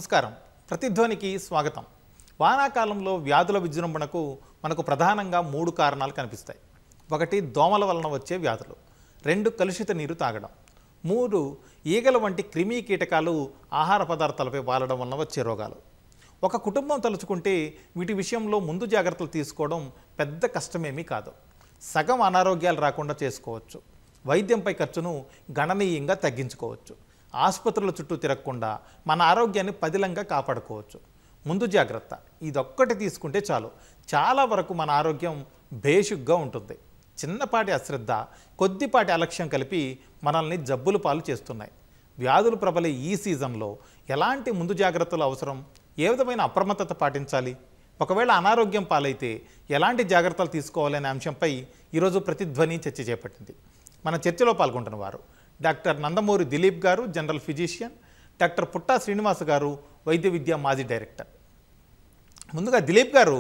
నమస్కారం. ప్రతిధ్వనికి స్వాగతం. వానాకాలంలో వ్యాధుల విజృంభణకు మనకు ప్రధానంగా 3 కారణాలు కనిపిస్తాయి. 1 దోమల వలన వచ్చే వ్యాధులు, 2 కలుషిత నీరు తాగడం, 3 ఈగల వంటి క్రిమి కీటకాలు ఆహార పదార్థాలపై వాలడం వలన వచ్చే రోగాలు. ఒక కుటుంబం తలుచుకుంటే వీటి విషయంలో ముందు జాగ్రత్తలు తీసుకోవడం పెద్ద కష్టమేమీ కాదు. సగం అనారోగ్యాలు రాకుండా చేసుకోవచ్చు. వైద్యంపై ఖర్చును గణనీయంగా తగ్గించుకోవచ్చు. ఆసుపత్రుల చుట్టూ తిరగకుండా మన ఆరోగ్యాన్ని పదిలంగా కాపాడుకోవచ్చు. ముందు జాగ్రత్త ఇదొక్కటి తీసుకుంటే చాలు, చాలా వరకు మన ఆరోగ్యం బేషుగ్గా ఉంటుంది. చిన్నపాటి అశ్రద్ధ, కొద్దిపాటి అలక్ష్యం కలిపి మనల్ని జబ్బులు పాలు చేస్తున్నాయి. వ్యాధులు ప్రబలే ఈ సీజన్లో ఎలాంటి ముందు జాగ్రత్తలు అవసరం, ఏ విధమైన అప్రమత్తత పాటించాలి, ఒకవేళ అనారోగ్యం పాలైతే ఎలాంటి జాగ్రత్తలు తీసుకోవాలనే అంశంపై ఈరోజు ప్రతిధ్వని చర్చ చేపట్టింది. మన చర్చలో పాల్గొంటున్న వారు డాక్టర్ నందమూరి దిలీప్ గారు, జనరల్ ఫిజిషియన్, డాక్టర్ పుట్టా శ్రీనివాస్ గారు, వైద్య విద్య మాజీ డైరెక్టర్. ముందుగా దిలీప్ గారు,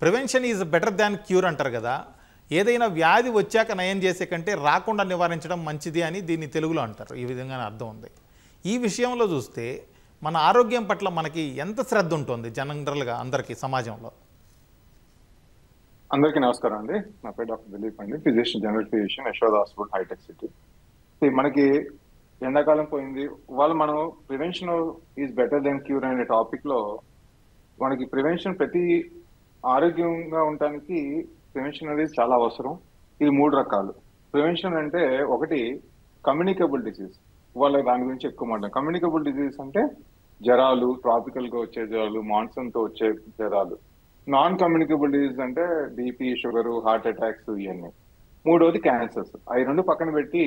prevention is better than cure అంటారు కదా, ఏదైనా వ్యాధి వచ్చాక నయం చేసే కంటే రాకుండా నివారించడం మంచిది అని దీన్ని తెలుగులో అంటారు. ఈ విధంగా అర్థం ఉంది. ఈ విషయంలో చూస్తే మన ఆరోగ్యం పట్ల మనకి ఎంత శ్రద్ధ ఉంటుంది జనరల్గా అందరికీ సమాజంలో? అందరికీ నమస్కారం అండి. నా పేరు డాక్టర్ దిలీప్ అండి, physician, general physician, Yashoda hospital, హైటెక్ సిటీ. మనకి ఎండాకాలం పోయింది, వాళ్ళు మనం prevention is better then cure అనే టాపిక్ లో మనకి ప్రివెన్షన్ ప్రతి ఆరోగ్యంగా ఉండటానికి ప్రివెన్షన్ అనేది చాలా అవసరం. ఇది 3 రకాలు. ప్రివెన్షన్ అంటే ఒకటి కమ్యూనికబుల్ డిసీజ్, వాళ్ళ దాని గురించి ఎక్కువ మాట్లాడారు. కమ్యూనికబుల్ డిసీజ్ అంటే జ్వరాలు, ట్రాపికల్ గా వచ్చే జ్వరాలు, మాన్సూన్ తో వచ్చే జ్వరాలు. నాన్ కమ్యూనికబుల్ డిసీజ్ అంటే బీపీ, షుగర్, హార్ట్ అటాక్స్, ఇవన్నీ. 3వది క్యాన్సర్స్. అవి 2 పక్కన పెట్టి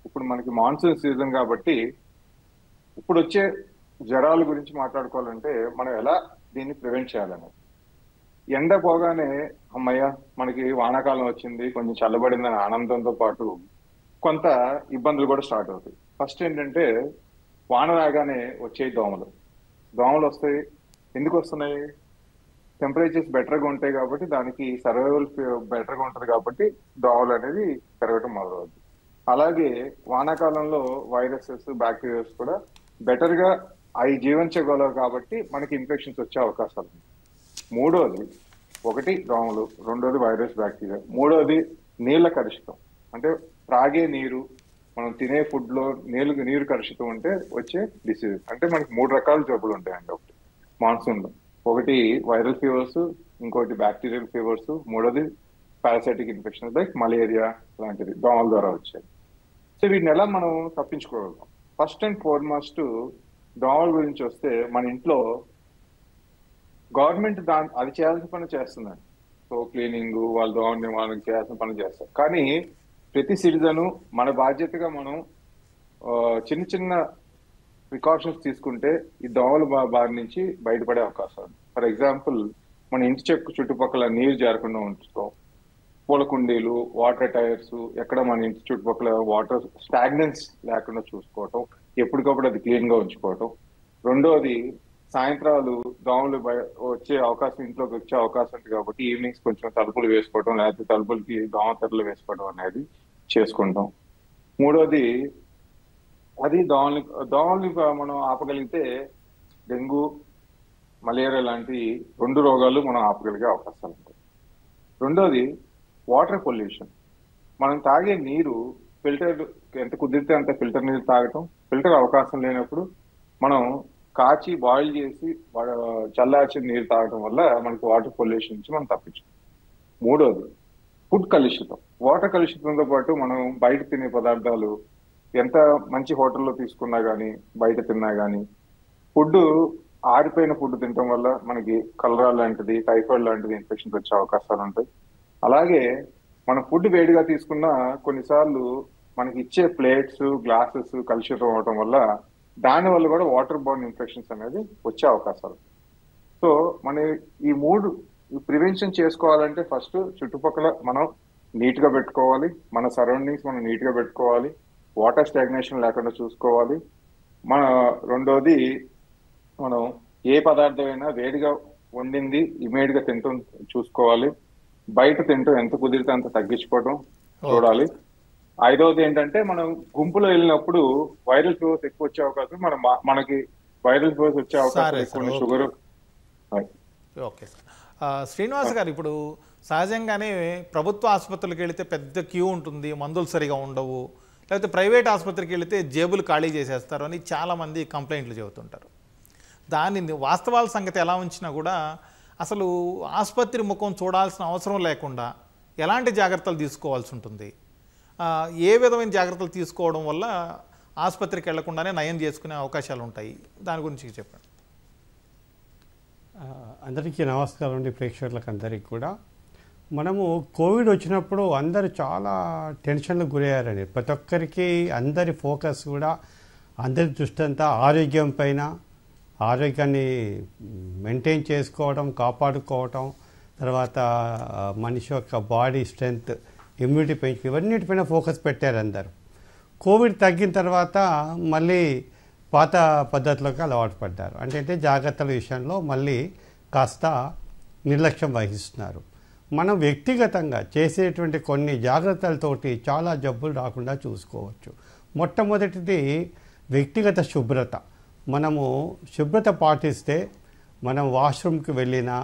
ఇప్పుడు మనకి మాన్సూన్ సీజన్ కాబట్టి ఇప్పుడు వచ్చే జ్వరాల గురించి మాట్లాడుకోవాలంటే మనం ఎలా దీన్ని ప్రివెంట్ చేయాలని. ఎండ పోగానే అమ్మయ్య మనకి వానాకాలం వచ్చింది, కొంచెం చల్లబడిందని ఆనందంతో పాటు కొంత ఇబ్బందులు కూడా స్టార్ట్ అవుతాయి. ఫస్ట్ ఏంటంటే వాన రాగానే వచ్చే దోమలు వస్తాయి. ఎందుకు వస్తున్నాయి? టెంపరేచర్స్ బెటర్గా ఉంటాయి కాబట్టి, దానికి సర్వైవల్ బెటర్గా ఉంటుంది కాబట్టి దోమలు అనేది పెరగటం మొదలవుతుంది. అలాగే వానాకాలంలో వైరసెస్, బ్యాక్టీరియాస్ కూడా బెటర్గా అవి జీవించగలవు కాబట్టి మనకి ఇన్ఫెక్షన్స్ వచ్చే అవకాశాలు ఉన్నాయి. 3వది ఒకటి దోమలు, 2వది వైరస్, బ్యాక్టీరియా, 3వది నీళ్ళ కలుషితం. అంటే త్రాగే నీరు, మనం తినే ఫుడ్ లో నీరు కలుషితం ఉంటే వచ్చే డిసీజెస్. అంటే మనకి 3 రకాల జబ్బులు ఉంటాయండి. ఒకటి మాన్సూన్ లో, ఒకటి వైరల్ ఫీవర్స్, ఇంకోటి బ్యాక్టీరియల్ ఫీవర్స్, 3వది పారాసైటిక్ ఇన్ఫెక్షన్ లైక్ మలేరియా లాంటిది దోమల ద్వారా వచ్చాయి. సో వీటిని ఎలా మనం తప్పించుకోగలుగుతాం? ఫస్ట్ అండ్ ఫార్మోస్ట్ దోమల గురించి వస్తే, మన ఇంట్లో గవర్నమెంట్ అది చేయాల్సిన పని చేస్తుందండి. సో క్లీనింగ్, వాళ్ళ దోమ నివారణ చేయాల్సిన పని చేస్తారు. కానీ ప్రతి సిటిజను మన బాధ్యతగా మనం చిన్న చిన్న ప్రికాషన్స్ తీసుకుంటే ఈ దోమల బారి నుంచి బయటపడే అవకాశాలు. ఫర్ ఎగ్జాంపుల్, మన ఇంటి చుట్టుపక్కల నీరు జారకుండా ఉంచుతాం. పూల కుండీలు, వాటర్ టైర్స్, ఎక్కడ మన ఇంటి చుట్టుపక్కల వాటర్ స్టాగ్నెన్స్ లేకుండా చూసుకోవటం, ఎప్పటికప్పుడు అది క్లీన్ గా ఉంచుకోవటం. 2వది సాయంత్రాలు దోమలు వచ్చే అవకాశం, ఇంట్లోకి వచ్చే అవకాశం ఉంది కాబట్టి ఈవినింగ్స్ కొంచెం తలుపులు వేసుకోవడం, లేకపోతే తలుపులకి దోమ తెరలు వేసుకోవడం అనేది చేసుకుంటాం. 3వది అది దోమల్ని మనం ఆపగలిగితే డెంగ్యూ, మలేరియా లాంటి 2 రోగాలు మనం ఆపగలిగే అవకాశాలు ఉంటాయి. 2వది వాటర్ పొల్యూషన్. మనం తాగే నీరు ఫిల్టర్, ఎంత కుదిరితే అంత ఫిల్టర్ నీరు తాగటం. ఫిల్టర్ అవకాశం లేనప్పుడు మనం కాచి బాయిల్ చేసి చల్లార్చిన నీరు తాగడం వల్ల మనకి వాటర్ పొల్యూషన్ నుంచి మనం తప్పించాం. 3వది ఫుడ్ కలుషితం. వాటర్ కలుషితంతో పాటు మనం బయట తినే పదార్థాలు, ఎంత మంచి హోటల్లో తీసుకున్నా కానీ, బయట తిన్నా కానీ, ఫుడ్ ఆరిపోయిన ఫుడ్ తినడం వల్ల మనకి కలరా లాంటిది, టైఫాయిడ్ లాంటిది ఇన్ఫెక్షన్స్ వచ్చే అవకాశాలు ఉంటాయి. అలాగే మనం ఫుడ్ వేడిగా తీసుకున్నా కొన్నిసార్లు మనకి ఇచ్చే ప్లేట్స్, గ్లాసెస్ కలుషితం అవడం వల్ల దాని వల్ల కూడా వాటర్ బోర్న్ ఇన్ఫెక్షన్స్ అనేది వచ్చే అవకాశాలు. సో మన ఈ 3 ప్రివెన్షన్ చేసుకోవాలంటే ఫస్ట్ చుట్టుపక్కల మనం నీట్ గా పెట్టుకోవాలి, మన సరౌండింగ్స్ మనం నీట్ గా పెట్టుకోవాలి, వాటర్ స్టాగ్నేషన్ లేకుండా చూసుకోవాలి. 2వది మనం ఏ పదార్థమైనా వేడిగా వండింది ఇమీడియట్ గా తింటూ చూసుకోవాలి. బయట తింటూ ఎంత కుదిరితే అంత తగ్గించుకోవడం చూడాలి. 5వది ఏంటంటే మనం గుంపులో వెళ్ళినప్పుడు వైరల్ ఫీవర్స్ ఎక్కువ వచ్చే అవకాశం మనకి వైరల్ ఫీవర్స్ వచ్చే అవకాశాలు సరే ఎక్కువ సార్, ఉన్నాయి. Okay. Sugar okay sir. Srinivas గారు, ఇప్పుడు సహజంగానే ప్రభుత్వ ఆసుపత్రులకు వెళితే పెద్ద క్యూ ఉంటుంది, మందులు సరిగా ఉండవు, లేకపోతే ప్రైవేట్ ఆసుపత్రికి వెళితే జేబులు ఖాళీ చేసేస్తారు అని చాలామంది కంప్లైంట్లు చెబుతుంటారు. దాని వాస్తవాల సంగతి ఎలా ఉంచినా కూడా అసలు ఆసుపత్రి ముఖం చూడాల్సిన అవసరం లేకుండా ఎలాంటి జాగ్రత్తలు తీసుకోవాల్సి ఉంటుంది? ఏ విధమైన జాగ్రత్తలు తీసుకోవడం వల్ల ఆసుపత్రికి వెళ్లకుండానే నయం చేసుకునే అవకాశాలు ఉంటాయి? దాని గురించి చెప్పండి. అందరికీ నమస్కారం అండి, ప్రేక్షకులకు అందరికీ కూడా. మనము కోవిడ్ వచ్చినప్పుడు అందరూ చాలా టెన్షన్లకు గురయ్యారండి. ప్రతి ఒక్కరికి అందరి ఫోకస్ కూడా, అందరి దృష్టి అంతా ఆరోగ్యం పైన, ఆరోగ్యాన్ని మెయింటైన్ చేసుకోవడం, కాపాడుకోవటం, తర్వాత మనిషి యొక్క బాడీ స్ట్రెంగ్త్, ఇమ్యూనిటీ పెంచు, ఇవన్నిటిపైన ఫోకస్ పెట్టారు అందరు. కోవిడ్ తగ్గిన తర్వాత మళ్ళీ పాత పద్ధతిలోకి అలవాటు పడ్డారు. అంటే జాగ్రత్తల విషయంలో మళ్ళీ కాస్త నిర్లక్ష్యం వహిస్తున్నారు. మనం వ్యక్తిగతంగా చేసేటువంటి కొన్ని జాగ్రత్తలతోటి చాలా జబ్బులు రాకుండా చూసుకోవచ్చు. మొట్టమొదటిది వ్యక్తిగత శుభ్రత. మనము శుభ్రత పాటిస్తే మనం వాష్రూమ్కి వెళ్ళినా,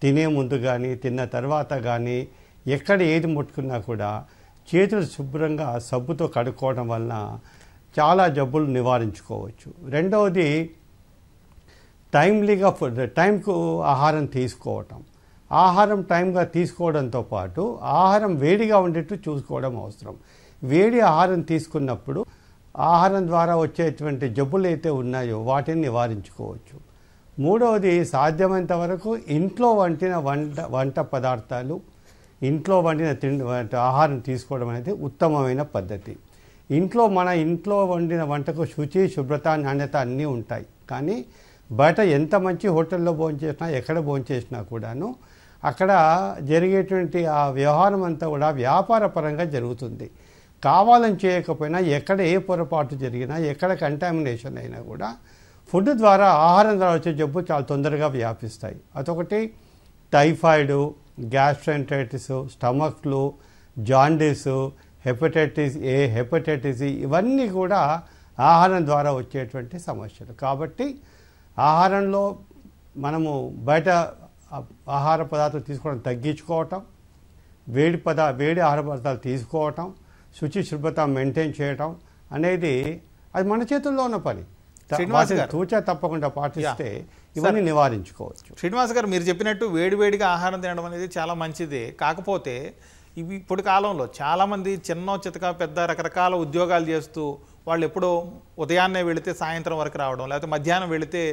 తినే ముందు కానీ తిన్న తర్వాత కానీ ఎక్కడ ఏది ముట్టుకున్నా కూడా చేతులు శుభ్రంగా సబ్బుతో కడుక్కోవడం వలన చాలా జబ్బులు నివారించుకోవచ్చు. రెండవది టైమ్లీగా టైంకు ఆహారం తీసుకోవటం. ఆహారం టైంగా తీసుకోవడంతో పాటు ఆహారం వేడిగా ఉండేట్టు చూసుకోవడం అవసరం. వేడి ఆహారం తీసుకున్నప్పుడు ఆహారం ద్వారా వచ్చేటువంటి జబ్బులు అయితే ఉన్నాయో వాటిని నివారించుకోవచ్చు. మూడవది సాధ్యమైనంత వరకు ఇంట్లో వంట పదార్థాలు, ఇంట్లో వండిన ఆహారం తీసుకోవడం అనేది ఉత్తమమైన పద్ధతి. మన ఇంట్లో వండిన వంటకు శుచి, శుభ్రత, నాణ్యత అన్నీ ఉంటాయి. కానీ బయట ఎంత మంచి హోటల్లో భోంచేసినా, ఎక్కడ భోంచేసినా కూడాను అక్కడ జరిగేటువంటి ఆ వ్యవహారం అంతా కూడా వ్యాపార పరంగా జరుగుతుంది. కావాలని చేయకపోయినా ఎక్కడ ఏ పొరపాటు జరిగినా, ఎక్కడ కంటామినేషన్ అయినా కూడా ఫుడ్ ద్వారా, ఆహారం ద్వారా వచ్చే జబ్బు చాలా తొందరగా వ్యాపిస్తాయి. అదొకటి typhoid, gastroenteritis, stomach flu, jaundice, hepatitis A, hepatitis E, ఇవన్నీ కూడా ఆహారం ద్వారా వచ్చేటువంటి సమస్యలు. కాబట్టి ఆహారంలో మనము బయట ఆహార పదార్థాలు తీసుకోవడం తగ్గించుకోవటం, వేడి ఆహార పదార్థాలు తీసుకోవటం, శుచి శుభ్రత మెయింటైన్ చేయటం అనేది అది మన చేతుల్లో ఉన్న పని. తూచా తప్పకుండా పాటిస్తే ఇవన్నీ నివారించుకోవచ్చు. శ్రీనివాస్ గారు, మీరు చెప్పినట్టు వేడివేడిగా ఆహారం తినడం అనేది చాలా మంచిదే. కాకపోతే ఇవి ఇప్పుడు కాలంలో చాలామంది చిన్న చితక పెద్ద రకరకాల ఉద్యోగాలు చేస్తూ వాళ్ళు ఎప్పుడో ఉదయాన్నే వెళితే సాయంత్రం వరకు రావడం, లేకపోతే మధ్యాహ్నం వెళితే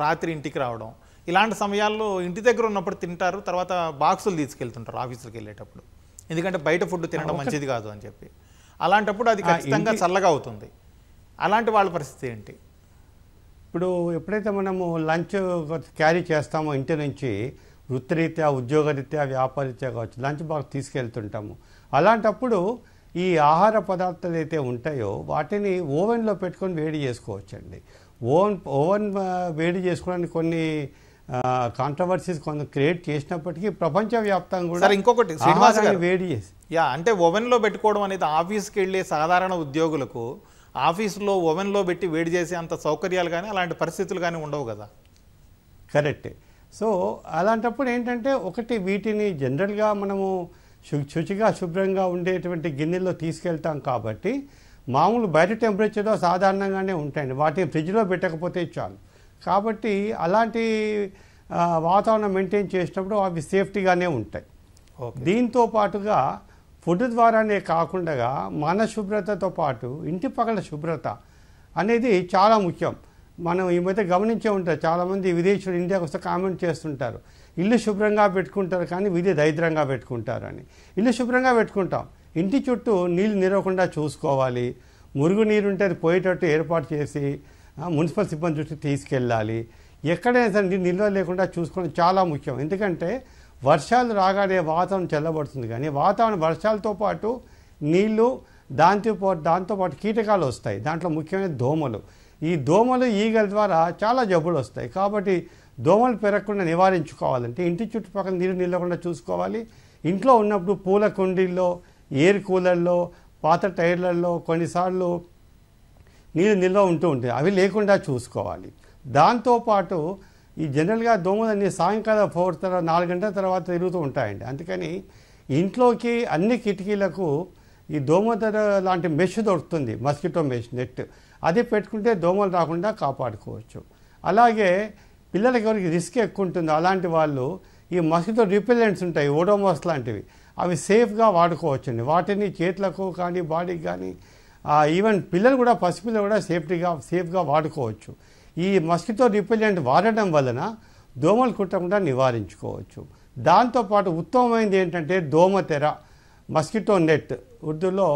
రాత్రి ఇంటికి రావడం, ఇలాంటి సమయాల్లో ఇంటి దగ్గర ఉన్నప్పుడు తింటారు, తర్వాత బాక్సులు తీసుకెళ్తుంటారు ఆఫీసులకు వెళ్ళేటప్పుడు, ఎందుకంటే బయట ఫుడ్ తినడం మంచిది కాదు అని చెప్పి. అలాంటప్పుడు అది ఖచ్చితంగా చల్లగా అవుతుంది. అలాంటి వాళ్ళ పరిస్థితి ఏంటి? ఇప్పుడు ఎప్పుడైతే మనము లంచ్ క్యారీ చేస్తామో ఇంటి నుంచి, వృత్తిరీత్యా, ఉద్యోగరీత్యా, వ్యాపారరీత్యా కావచ్చు, లంచ్ బాక్స్ తీసుకెళ్తుంటాము. అలాంటప్పుడు ఈ ఆహార పదార్థాలు అయితే ఉంటాయో వాటిని ఓవెన్లో పెట్టుకొని వేడి చేసుకోవచ్చండి. ఓవెన్ వేడి చేసుకోవడానికి కొన్ని కాంట్రవర్సీస్ కొంత క్రియేట్ చేసినప్పటికీ ప్రపంచవ్యాప్తంగా కూడా ఇంకొకటి శ్రీనివాస్ గారు, వేడి చేసి అంటే ఓవెన్లో పెట్టుకోవడం అనేది ఆఫీస్కి వెళ్ళే సాధారణ ఉద్యోగులకు ఆఫీసులో ఓవెన్లో పెట్టి వేడి చేసే అంత సౌకర్యాలు కానీ అలాంటి పరిస్థితులు కానీ ఉండవు కదా. కరెక్టే. సో అలాంటప్పుడు ఏంటంటే ఒకటి వీటిని జనరల్గా మనము శుచిగా శుభ్రంగా ఉండేటువంటి గిన్నెల్లో తీసుకెళ్తాం కాబట్టి మామూలు బయట టెంపరేచర్లో సాధారణంగానే ఉంటాయండి. వాటిని ఫ్రిడ్జ్లో పెట్టకపోతే చాలు. కాబట్టి అలాంటి వాతావరణం మెయింటైన్ చేసినప్పుడు అవి సేఫ్టీగానే ఉంటాయి. దీంతో పాటుగా ఫుడ్ ద్వారానే కాకుండా మన శుభ్రతతో పాటు ఇంటి పక్కల శుభ్రత అనేది చాలా ముఖ్యం. మనం ఈ మధ్య గమనించే ఉంటారు, చాలామంది విదేశీయులు ఇండియాకి వస్తే కామెంట్ చేస్తుంటారు, ఇల్లు శుభ్రంగా పెట్టుకుంటారు కానీ విధి దరిద్రంగా పెట్టుకుంటారు అని. ఇల్లు శుభ్రంగా పెట్టుకుంటాం, ఇంటి చుట్టూ నీళ్ళు నిలవకుండా చూసుకోవాలి. మురుగు నీరు ఉంటే అది పోయేటట్టు ఏర్పాటు చేసి మున్సిపల్ సిబ్బంది దృష్టికి తీసుకెళ్ళాలి. ఎక్కడైనా సరే నిల్వ లేకుండా చూసుకోవడం చాలా ముఖ్యం. ఎందుకంటే వర్షాలు రాగానే వాతావరణం చల్లబడుతుంది, కానీ వర్షాలతో పాటు నీళ్లు, దాంతోపాటు కీటకాలు వస్తాయి. దాంట్లో ముఖ్యమైన దోమలు. ఈ దోమలు, ఈగల ద్వారా చాలా జబ్బులు వస్తాయి. కాబట్టి దోమలు పెరగకుండా నివారించుకోవాలంటే ఇంటి చుట్టుపక్కల నీరు నిలవకుండా చూసుకోవాలి. ఇంట్లో ఉన్నప్పుడు పూల కుండీల్లో, ఎయిర్ కూలర్లో, పాత టైర్లలో కొన్నిసార్లు నీరు నిల్వ ఉంటూ ఉంటుంది, అవి లేకుండా చూసుకోవాలి. దాంతోపాటు ఈ జనరల్గా దోమలన్నీ సాయంకాలం 4 గంటల తర్వాత తిరుగుతూ ఉంటాయండి. అందుకని ఇంట్లోకి అన్ని కిటికీలకు ఈ దోమతెర లాంటి మెష్ దొరుకుతుంది, మస్కిటో మెష్ నెట్. అది పెట్టుకుంటే దోమలు రాకుండా కాపాడుకోవచ్చు. అలాగే పిల్లలకి ఎవరికి రిస్క్ ఎక్కువ ఉంటుందో అలాంటి వాళ్ళు ఈ మస్కిటో రిపెల్లెంట్స్ ఉంటాయి, ఓడోమోస్ లాంటివి, అవి సేఫ్గా వాడుకోవచ్చండి. వాటిని చేతులకు కానీ బాడీకి కానీ ఈవెన్ పిల్లలు కూడా పసిపిల్లలు కూడా సేఫ్గా వాడుకోవచ్చు. ఈ మస్కిటో రిపెల్లెంట్ వాడడం వలన దోమలు కుట్టకుండా నివారించుకోవచ్చు. దాంతోపాటు ఉత్తమమైనది ఏంటంటే దోమతెర, మస్కిటో నెట్, ఉర్దూలో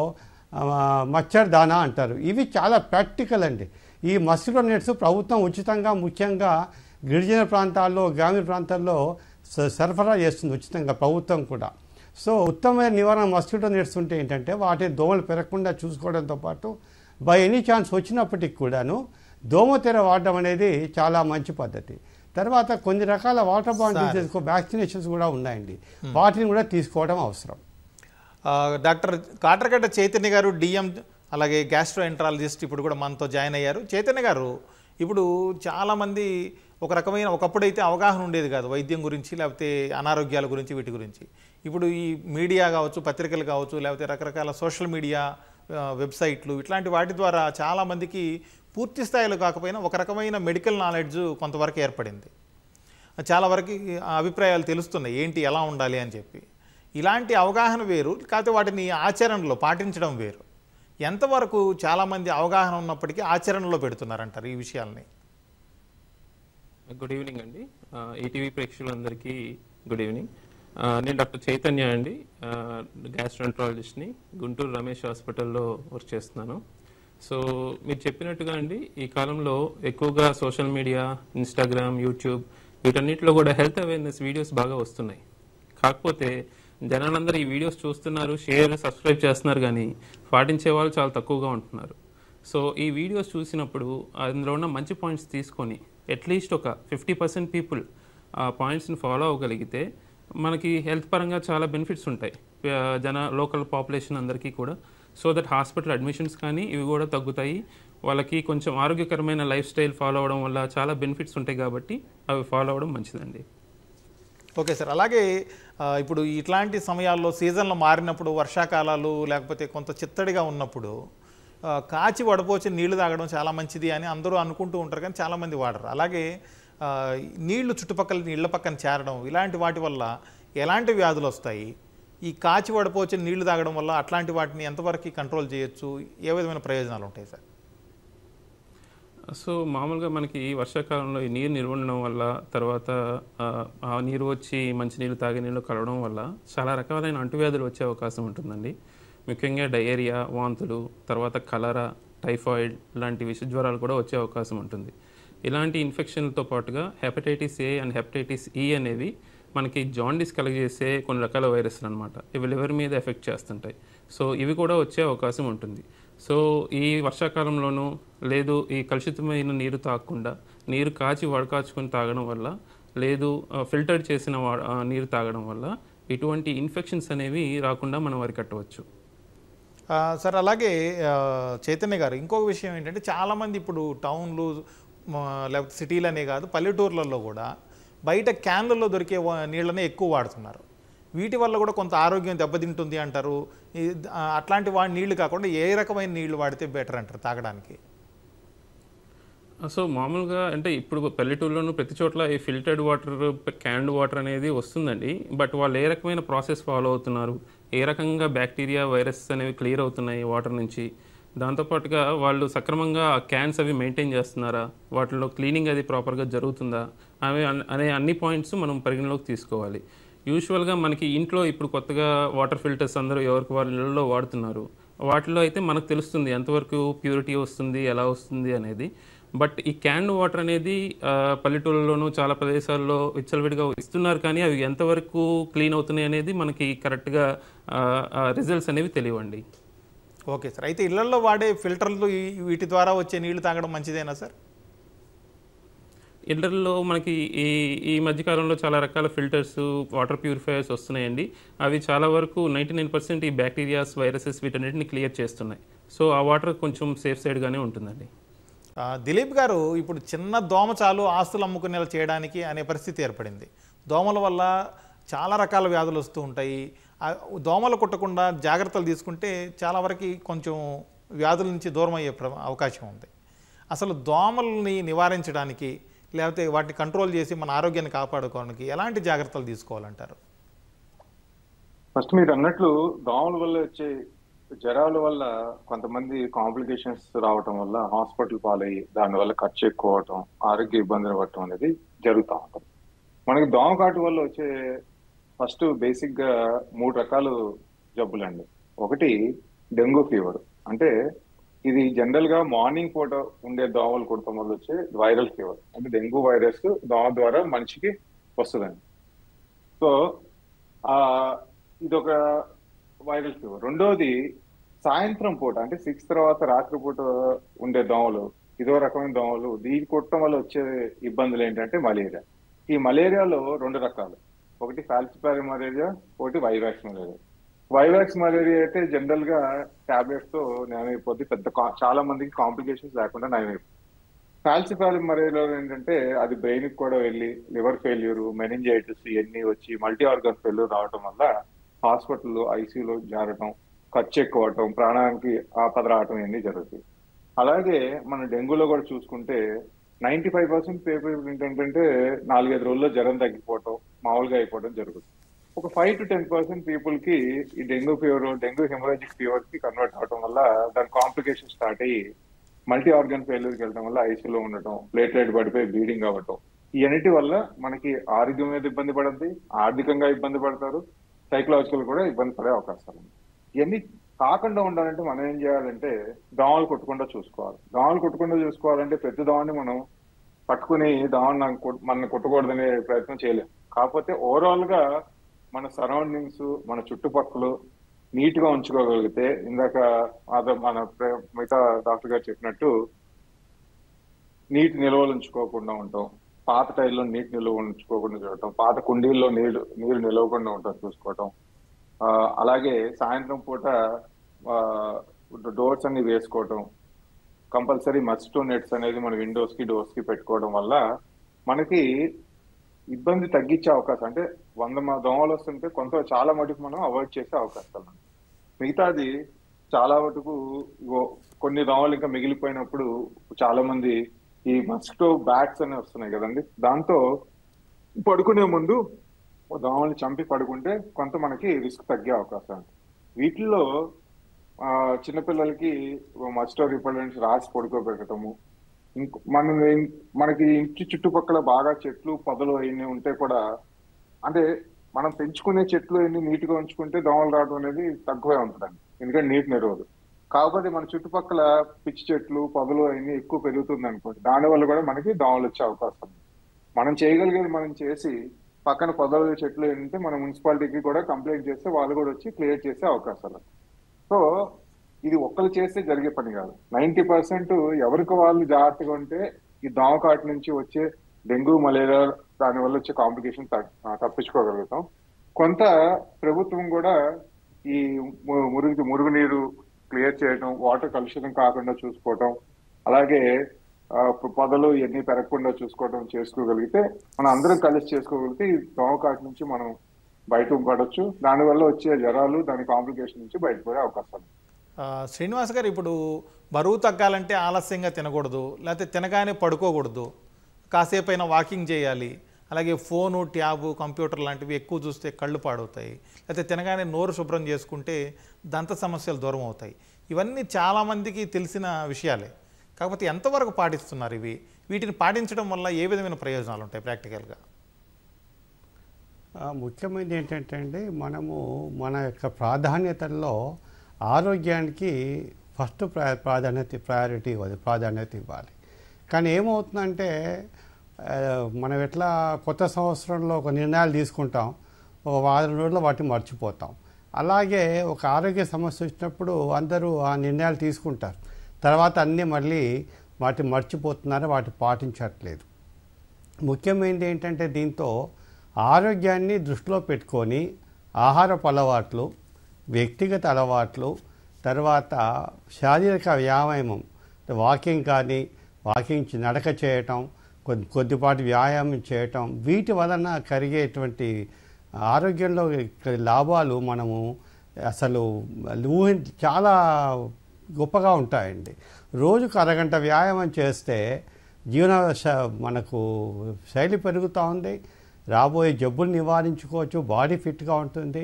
మచ్చర్ దానా అంటారు. ఇవి చాలా ప్రాక్టికల్ అండి. ఈ మస్కిటో నెట్స్ ప్రభుత్వం ఉచితంగా, ముఖ్యంగా గిరిజన ప్రాంతాల్లో, గ్రామీణ ప్రాంతాల్లో సరఫరా చేస్తుంది ఉచితంగా ప్రభుత్వం కూడా. సో ఉత్తమమైన నివారణ మస్కిటో నెట్స్ ఉంటే ఏంటంటే వాటి దోమలు పెరగకుండా చూసుకోవడంతో పాటు బై ఎనీ ఛాన్స్ వచ్చినప్పటికి కూడాను దోమతెర వాడడం అనేది చాలా మంచి పద్ధతి. తర్వాత కొన్ని రకాల వాటర్ బాండ్ డిసీజెస్ వ్యాక్సినేషన్స్ కూడా ఉన్నాయండి, వాటిని కూడా తీసుకోవడం అవసరం. డాక్టర్ కాట్రగడ్డ చైతన్య గారు డిఎం, అలాగే గ్యాస్ట్రోఎంట్రాలజిస్ట్, ఇప్పుడు కూడా మనతో జాయిన్ అయ్యారు. చైతన్య గారు, ఇప్పుడు చాలామంది ఒకప్పుడైతే అవగాహన ఉండేది కాదు వైద్యం గురించి, లేకపోతే అనారోగ్యాల గురించి, వీటి గురించి. ఇప్పుడు ఈ మీడియా కావచ్చు, పత్రికలు కావచ్చు, లేకపోతే రకరకాల సోషల్ మీడియా, వెబ్సైట్లు, ఇట్లాంటి వాటి ద్వారా చాలామందికి పూర్తి స్థాయిలో కాకపోయినా ఒక రకమైన మెడికల్ నాలెడ్జ్ కొంతవరకు ఏర్పడింది. చాలా వరకు అభిప్రాయాలు తెలుస్తున్నాయి ఏంటి ఎలా ఉండాలి అని చెప్పి. ఇలాంటి అవగాహన వేరు, కాకపోతే వాటిని ఆచరణలో పాటించడం వేరు. ఎంతవరకు చాలామంది అవగాహన ఉన్నప్పటికీ ఆచరణలో పెడుతున్నారంటారు ఈ విషయాల్ని? గుడ్ ఈవినింగ్ అండి, ఈటీవీ ప్రేక్షకులందరికీ గుడ్ ఈవినింగ్. నేను డాక్టర్ చైతన్య అండి, గ్యాస్ట్రోఎంట్రాలజిస్ట్ని, గుంటూరు రమేష్ హాస్పిటల్లో వర్క్ చేస్తున్నాను. సో మీరు చెప్పినట్టుగా అండి, ఈ కాలంలో ఎక్కువగా సోషల్ మీడియా, ఇన్స్టాగ్రామ్, యూట్యూబ్, వీటన్నిటిలో కూడా హెల్త్ అవేర్నెస్ వీడియోస్ బాగా వస్తున్నాయి. కాకపోతే జనాలందరూ ఈ వీడియోస్ చూస్తున్నారు, షేర్, సబ్స్క్రైబ్ చేస్తున్నారు, కానీ పాటించే వాళ్ళు చాలా తక్కువగా ఉంటున్నారు. సో ఈ వీడియోస్ చూసినప్పుడు అందులో ఉన్న మంచి పాయింట్స్ తీసుకొని అట్లీస్ట్ ఒక 50% పీపుల్ ఆ పాయింట్స్ని ఫాలో అవ్వగలిగితే మనకి హెల్త్ పరంగా చాలా బెనిఫిట్స్ ఉంటాయి లోకల్ పాపులేషన్ అందరికీ కూడా. సో దట్ హాస్పిటల్ అడ్మిషన్స్ కానీ ఇవి కూడా తగ్గుతాయి. వాళ్ళకి కొంచెం ఆరోగ్యకరమైన లైఫ్ స్టైల్ ఫాలో అవ్వడం వల్ల చాలా బెనిఫిట్స్ ఉంటాయి, కాబట్టి అవి ఫాలో అవ్వడం మంచిదండి. ఓకే సార్, అలాగే ఇప్పుడు ఇట్లాంటి సమయాల్లో సీజన్లు మారినప్పుడు, వర్షాకాలాలు లేకపోతే కొంత చిత్తడిగా ఉన్నప్పుడు కాచి వడపోచి నీళ్లు తాగడం చాలా మంచిది అని అందరూ అనుకుంటూ ఉంటారు, కానీ చాలామంది వాడరు. అలాగే నీళ్లు చుట్టుపక్కల నీళ్ల పక్కన చేరడం, ఇలాంటి వాటి వల్ల ఎలాంటి వ్యాధులు వస్తాయి? ఈ కాచి వడపోచి నీళ్లు తాగడం వల్ల అట్లాంటి వాటిని ఎంతవరకు కంట్రోల్ చేయొచ్చు? ఏ విధమైన ప్రయోజనాలు ఉంటాయి సార్? సో మామూలుగా మనకి వర్షాకాలంలో ఈ నీరు నిల్వ ఉండడం వల్ల, తర్వాత ఆ నీరు వచ్చి మంచినీళ్ళు తాగే నీళ్ళు కలవడం వల్ల చాలా రకాలైన అంటువ్యాధులు వచ్చే అవకాశం ఉంటుందండి. ముఖ్యంగా డయేరియా, వాంతులు, తర్వాత కలరా, టైఫాయిడ్ లాంటి విష జ్వరాలు కూడా వచ్చే అవకాశం ఉంటుంది. ఇలాంటి ఇన్ఫెక్షన్లతో పాటుగా హెపటైటిస్ ఏ అండ్ హెపటైటిస్ ఈ అనేవి మనకి జాండీస్ కలగజేసే కొన్ని రకాల వైరస్లు అనమాట. ఇవి లివర్ మీద ఎఫెక్ట్ చేస్తుంటాయి. సో ఇవి కూడా వచ్చే అవకాశం ఉంటుంది. సో ఈ వర్షాకాలంలోనూ లేదు ఈ కలుషితమైన నీరు తాగకుండా నీరు కాచి వడకాచుకొని తాగడం వల్ల, లేదు ఫిల్టర్ చేసిన నీరు తాగడం వల్ల ఇటువంటి ఇన్ఫెక్షన్స్ అనేవి రాకుండా మనం అరికట్టవచ్చు. సార్, అలాగే చైతన్య గారు, ఇంకొక విషయం ఏంటంటే చాలామంది ఇప్పుడు టౌన్లు లేకపోతే సిటీలనే కాదు, పల్లెటూర్లలో కూడా బయట క్యాన్లలో దొరికే నీళ్ళనే ఎక్కువ వాడుతున్నారు. వీటి వల్ల కూడా కొంత ఆరోగ్యం దెబ్బతింటుంది అంటారు. అట్లాంటి నీళ్లు కాకుండా ఏ రకమైన నీళ్లు వాడితే బెటర్ అంటారు తాగడానికి? సో మామూలుగా అంటే ఇప్పుడు పల్లెటూరులోనూ ప్రతి చోట్ల ఈ ఫిల్టర్డ్ వాటర్, క్యాన్డ్ వాటర్ అనేది వస్తుందండి. బట్ వాళ్ళు ఏ రకమైన ప్రాసెస్ ఫాలో అవుతున్నారు, ఏ రకంగా బ్యాక్టీరియా, వైరస్ అనేవి క్లియర్ అవుతున్నాయి వాటర్ నుంచి, దాంతోపాటుగా వాళ్ళు సక్రమంగా ఆ క్యాన్స్ అవి మెయింటైన్ చేస్తున్నారా, వాటిలో క్లీనింగ్ అది ప్రాపర్గా జరుగుతుందా అనే అన్ని పాయింట్స్ మనం పరిగణలోకి తీసుకోవాలి. యూజువల్గా మనకి ఇంట్లో ఇప్పుడు కొత్తగా వాటర్ ఫిల్టర్స్ అందరూ ఎవరికి వాళ్ళ ఇళ్ళలో వాడుతున్నారు. వాటిలో అయితే మనకు తెలుస్తుంది ఎంతవరకు ప్యూరిటీ వస్తుంది, ఎలా వస్తుంది అనేది. బట్ ఈ క్యాన్డ్ వాటర్ అనేది పల్లెటూళ్ళలోనూ చాలా ప్రదేశాల్లో విచ్చలవిడిగా ఇస్తున్నారు, కానీ అవి ఎంతవరకు క్లీన్ అవుతున్నాయి అనేది మనకి కరెక్ట్గా రిజల్ట్స్ అనేవి తెలియండి. ఓకే సార్, అయితే ఇళ్లలో వాడే ఫిల్టర్లు వీటి ద్వారా వచ్చే నీళ్లు తాగడం మంచిదేనా సార్? ఇళ్లలో మనకి ఈ మధ్యకాలంలో చాలా రకాల ఫిల్టర్స్, వాటర్ ప్యూరిఫైయర్స్ వస్తున్నాయండి. అవి చాలా వరకు 99% ఈ బ్యాక్టీరియాస్, వైరసెస్ వీటన్నిటిని క్లియర్ చేస్తున్నాయి. సో ఆ వాటర్ కొంచెం సేఫ్ సైడ్గానే ఉంటుందండి. దిలీప్ గారు, ఇప్పుడు చిన్న దోమ చాలు ఆస్తులు అమ్ముకునేలా చేయడానికి అనే పరిస్థితి ఏర్పడింది. దోమల వల్ల చాలా రకాల వ్యాధులు వస్తూ ఉంటాయి. దోమలు కుట్టకుండా జాగ్రత్తలు తీసుకుంటే చాలా వరకు కొంచెం వ్యాధుల నుంచి దూరం అయ్యే అవకాశం ఉంది. అసలు దోమల్ని నివారించడానికి లేకపోతే వాటిని కంట్రోల్ చేసి మన ఆరోగ్యాన్ని కాపాడుకోవడానికి ఎలాంటి జాగ్రత్తలు తీసుకోవాలంటారు? ఫస్ట్ మీరు అన్నట్లు దోమల వల్ల వచ్చే జ్వరాల వల్ల కొంతమంది కాంప్లికేషన్స్ రావటం వల్ల హాస్పిటల్ పాలయ్యి దానివల్ల ఖర్చు ఎక్కువ అవటం, ఆరోగ్య ఇబ్బందులు పడటం అనేది జరుగుతూ ఉంటుంది. మనకి దోమ కాటు వల్ల వచ్చే ఫస్ట్ బేసిక్ గా 3 రకాలు జబ్బులండి. ఒకటి డెంగ్యూ ఫీవర్, అంటే ఇది జనరల్ గా మార్నింగ్ పూట ఉండే దోమలు కుడటం వల్ల వచ్చే వైరల్ ఫీవర్. అంటే డెంగ్యూ వైరస్ దోమ ద్వారా మనిషికి వస్తుందండి. సో ఇదొక వైరల్ ఫీవర్. రెండోది సాయంత్రం పూట, అంటే 6 తర్వాత రాత్రిపూట ఉండే దోమలు, ఇదో రకమైన దోమలు. దీన్ని కుట్టడం వల్ల వచ్చే ఇబ్బందులు ఏంటంటే మలేరియా. ఈ మలేరియాలో 2 రకాలు, ఒకటి ఫాల్సిపారం మలేరియా, ఒకటి వైవాక్స్ మలేరియా. వైవాక్స్ మలేరియా అయితే జనరల్ గా టాబ్లెట్స్ తో నయమైపోద్ది, చాలా మందికి కాంప్లికేషన్స్ లేకుండా నయమైపోతుంది. ఫాల్సిపారం మలేరియాలో ఏంటంటే అది బ్రెయిన్ కి కూడా వెళ్ళి లివర్ ఫెయిల్యూర్, మెనింజైటిస్ ఇవన్నీ వచ్చి మల్టీ ఆర్గన్ ఫెయిల్యూర్ రావడం వల్ల హాస్పిటల్లో ఐసీయూలో జారటం, ఖర్చు ఎక్కువ అవటం, ప్రాణానికి ఆపద రావటం ఇవన్నీ జరుగుతాయి. అలాగే మన డెంగ్యూలో కూడా చూసుకుంటే 95% పీపుల్ ఏంటంటే 4-5 రోజుల్లో జ్వరం తగ్గిపోవటం, మామూలుగా అయిపోవడం జరుగుతుంది. ఒక 5 to 10% పీపుల్ కి ఈ dengue fever, dengue haemorrhagic fever కి కన్వర్ట్ అవడం వల్ల దాని కాంప్లికేషన్ స్టార్ట్ అయ్యి మల్టీ ఆర్గన్ ఫెయిల్యూర్కి వెళ్ళడం వల్ల ఐసీయూలో ఉండటం, ప్లేట్లెట్ పడిపోయి బ్లీడింగ్ అవ్వటం, ఇవన్నిటి వల్ల మనకి ఆరోగ్యం మీద ఇబ్బంది పడుద్ది, ఆర్థికంగా ఇబ్బంది పడతారు, సైకలాజికల్ కూడా ఇబ్బంది పడే అవకాశాలు ఉన్నాయి. ఇవన్నీ కాకుండా ఉండాలంటే మనం ఏం చేయాలంటే దోమలు కొట్టకుండా చూసుకోవాలి. దోమలు కొట్టకుండా చూసుకోవాలంటే ప్రతి దోమని మనం పట్టుకుని దోమని మన కొట్టకూడదనే ప్రయత్నం చేయలేం. కాకపోతే ఓవరాల్ గా మన సరౌండింగ్స్, మన చుట్టుపక్కల నీట్ గా ఉంచుకోగలిగితే, ఇందాక మన మిగతా డాక్టర్ గారు చెప్పినట్టు నీటి నిల్వలు ఉంచుకోకుండా ఉంటాం, పాత టైర్లో నీటి నిల్వ ఉంచుకోకుండా చూడటం, పాత కుండీల్లో నీరు నిలవకుండా ఉంటాం చూసుకోవటం, అలాగే సాయంత్రం పూట డోర్స్ అన్ని వేసుకోవటం, కంపల్సరీ మస్కిటో నెట్స్ అనేది మన విండోస్ కి డోర్స్ కి పెట్టుకోవడం వల్ల మనకి ఇబ్బంది తగ్గించే అవకాశం, అంటే 100 దోమలు వస్తుంటే చాలా మటుకు మనం అవాయిడ్ చేసే అవకాశాలు. మిగతాది చాలా మటుకు కొన్ని దోమలు ఇంకా మిగిలిపోయినప్పుడు చాలా మంది ఈ మస్కిటో బ్యాట్స్ అని వస్తున్నాయి కదండి, దాంతో పడుకునే ముందు దోమల్ని చంపి పడుకుంటే కొంత మనకి రిస్క్ తగ్గే అవకాశం ఉంది. వీటిల్లో చిన్నపిల్లలకి మస్కిటో రిపెల్లెంట్స్ రాసి పడుకోబెట్టడము, మనకి ఇంటి చుట్టుపక్కల బాగా చెట్లు పొదలు అవన్నీ ఉంటే కూడా, అంటే మనం పెంచుకునే చెట్లు అన్ని నీట్గా ఉంచుకుంటే దోమలు రావడం అనేది తక్కువే ఉంటుందండి, ఎందుకంటే నీటి నిరోధం. కాకపోతే మన చుట్టుపక్కల పిచ్చి చెట్లు పొదలు అవన్నీ ఎక్కువ పెరుగుతుంది అనుకోండి, దానివల్ల కూడా మనకి దోమలు వచ్చే అవకాశం ఉంది. మనం చేయగలిగేది మనం చేసి పక్కన పొదలు చెట్లు ఏంటంటే మన మున్సిపాలిటీకి కూడా కంప్లైంట్ చేస్తే వాళ్ళు కూడా వచ్చి క్లియర్ చేసే అవకాశాలు. సో ఇది ఒక్కరు చేస్తే జరిగే పని కాదు. 90% ఎవరికి వాళ్ళు జాగ్రత్తగా ఉంటే ఈ దోమకాటు నుంచి వచ్చే డెంగ్యూ, మలేరియా దానివల్ల వచ్చే కాంప్లికేషన్ తప్పించుకోగలుగుతాం. కొంత ప్రభుత్వం కూడా ఈ మురుగునీరు క్లియర్ చేయడం, వాటర్ కలుషితం కాకుండా చూసుకోవటం, అలాగే పొదలు ఇవన్నీ పెరగకుండా చేసుకోగలిగితే, మనం అందరం కలిసి చేసుకోగలిగితే ఈ దోమకాటు నుంచి మనం బయట పడవచ్చు. దానివల్ల వచ్చే జ్వరాలు, దాని కాంప్లికేషన్ నుంచి బయటపడే అవకాశాలు. శ్రీనివాస్ గారు, ఇప్పుడు బరువు తగ్గాలంటే ఆలస్యంగా తినకూడదు, లేకపోతే తినగానే పడుకోకూడదు, కాసేపు అయినా వాకింగ్ చేయాలి, అలాగే ఫోను, ట్యాబు, కంప్యూటర్ లాంటివి ఎక్కువ చూస్తే కళ్ళు పాడవుతాయి, లేకపోతే తినగానే నోరు శుభ్రం చేసుకుంటే దంత సమస్యలు దూరం అవుతాయి. ఇవన్నీ చాలామందికి తెలిసిన విషయాలే. కాకపోతే ఎంతవరకు పాటిస్తున్నారు వీటిని పాటించడం వల్ల ఏ విధమైన ప్రయోజనాలు ఉంటాయి ప్రాక్టికల్గా? ముఖ్యమైనది ఏంటంటే అండి, మనము మన యొక్క ప్రాధాన్యతల్లో ఆరోగ్యానికి ఫస్ట్ ప్రాధాన్యత ఇవ్వాలి. కానీ ఏమవుతుందంటే, మనం ఎట్లా కొత్త సంవత్సరంలో ఒక నిర్ణయాలు తీసుకుంటాం, ఒక వారం రోజుల్లో వాటిని మర్చిపోతాం. అలాగే ఒక ఆరోగ్య సమస్య వచ్చినప్పుడు అందరూ ఆ నిర్ణయాలు తీసుకుంటారు, తర్వాత అన్నీ మళ్ళీ వాటిని మర్చిపోతున్నారు, వాటిని పాటించట్లేదు. ముఖ్యమైనది ఏంటంటే, దీంతో ఆరోగ్యాన్ని దృష్టిలో పెట్టుకొని ఆహారపు అలవాట్లు, వ్యక్తిగత అలవాట్లు, తర్వాత శారీరక వ్యాయామం, వాకింగ్ కానీ వాకింగ్ నడక చేయటం, కొద్దిపాటి వ్యాయామం చేయటం, వీటి వలన కలిగేటువంటి ఆరోగ్యంలో లాభాలు మనము అసలు చాలా గొప్పగా ఉంటాయండి. రోజుకు అరగంట వ్యాయామం చేస్తే జీవన మనకు శైలి పెరుగుతూ ఉంది, రాబోయే జబ్బులు నివారించుకోవచ్చు, బాడీ ఫిట్గా ఉంటుంది,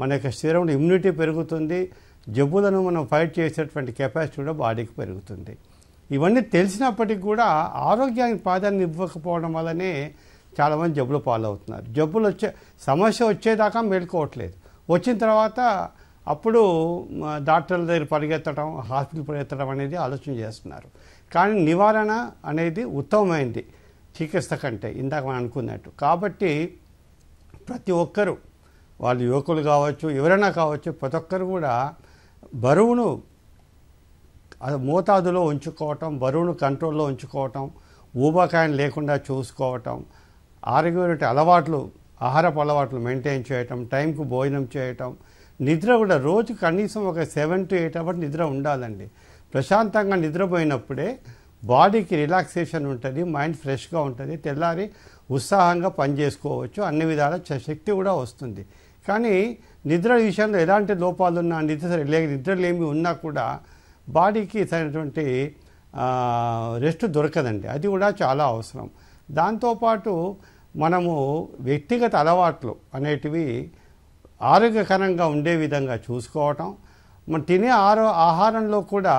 మన యొక్క శరీరంలో ఇమ్యూనిటీ పెరుగుతుంది, జబ్బులను మనం ఫైట్ చేసేటువంటి కెపాసిటీ కూడా బాడీకి పెరుగుతుంది. ఇవన్నీ తెలిసినప్పటికీ కూడా ఆరోగ్యానికి ప్రాధాన్యత ఇవ్వకపోవడం వల్లనే చాలామంది జబ్బులు పాలవుతున్నారు. జబ్బులు సమస్య వచ్చేదాకా మేల్కోవట్లేదు, వచ్చిన తర్వాత అప్పుడు డాక్టర్ల దగ్గర పరిగెత్తడం, హాస్పిటల్ పరిగెత్తడం అనేది ఆలోచన చేస్తున్నారు. కానీ నివారణ అనేది ఉత్తమమైంది చికిత్స కంటే, ఇందాక మనం అనుకున్నట్టు. కాబట్టి ప్రతి ఒక్కరూ, వాళ్ళు యువకులు కావచ్చు, ఎవరైనా కావచ్చు, ప్రతి ఒక్కరు కూడా బరువును మోతాదులో ఉంచుకోవటం, బరువును కంట్రోల్లో ఉంచుకోవటం, ఊబకాయం లేకుండా చూసుకోవటం, ఆరోగ్యమైన అలవాట్లు, ఆహారపు అలవాట్లు మెయింటైన్ చేయటం, టైంకు భోజనం చేయటం, నిద్ర కూడా రోజు కనీసం ఒక 7 to 8 అవర్స్ నిద్ర ఉండాలండి. ప్రశాంతంగా నిద్రపోయినప్పుడే బాడీకి రిలాక్సేషన్ ఉంటుంది, మైండ్ ఫ్రెష్గా ఉంటుంది, తెల్లారి ఉత్సాహంగా పనిచేసుకోవచ్చు, అన్ని విధాల శక్తి కూడా వస్తుంది. కానీ నిద్ర విషయంలో ఎలాంటి లోపాలున్నా, నిద్రలేమి ఉన్నా కూడా బాడీకి సరైనటువంటి రెస్ట్ దొరకదండి. అది కూడా చాలా అవసరం. దాంతోపాటు మనము వ్యక్తిగత అలవాట్లు అనేటివి ఆరోగ్యకరంగా ఉండే విధంగా చూసుకోవటం, మనం తినే ఆహారంలో కూడా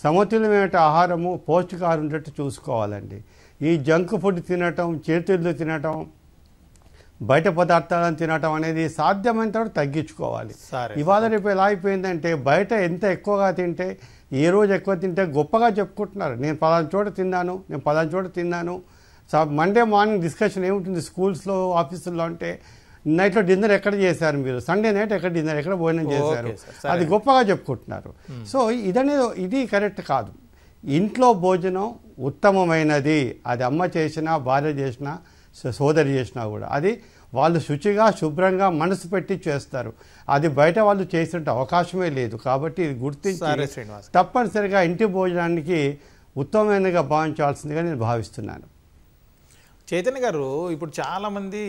సమతుల్యమైన ఆహారము, పౌష్టికాహారం ఉండేట్టు చూసుకోవాలండి. ఈ జంక్ ఫుడ్ తినటం, చేతులు తినటం, బయట పదార్థాలను తినటం అనేది సాధ్యమైనంత వరకు తగ్గించుకోవాలి. ఇవాళ రేపు ఎలా అయిపోయిందంటే, బయట ఎంత ఎక్కువగా తింటే, ఏ రోజు ఎక్కువ తింటే గొప్పగా చెప్పుకుంటున్నారు. నేను పలానా చోట తిన్నాను, నేను పలానా చోట తిన్నాను. మండే మార్నింగ్ డిస్కషన్ ఏముంటుంది స్కూల్స్లో, ఆఫీసుల్లో అంటే, నైట్లో డిన్నర్ ఎక్కడ చేశారు మీరు, సండే నైట్ ఎక్కడ డిన్నర్, ఎక్కడ భోజనం చేశారు, అది గొప్పగా చెప్పుకుంటున్నారు. సో ఇది కరెక్ట్ కాదు. ఇంట్లో భోజనం ఉత్తమమైనది. అది అమ్మ చేసినా, భార్య చేసినా, సోదరి చేసినా కూడా అది వాళ్ళు శుచిగా, శుభ్రంగా మనసు పెట్టి చేస్తారు. అది బయట వాళ్ళు చేసే అవకాశమే లేదు. కాబట్టి ఇది గుర్తించి తప్పనిసరిగా ఇంటి భోజనానికి ఉత్తమమైనగా భావించాల్సిందిగా నేను భావిస్తున్నాను. చైతన్య గారు, ఇప్పుడు చాలామంది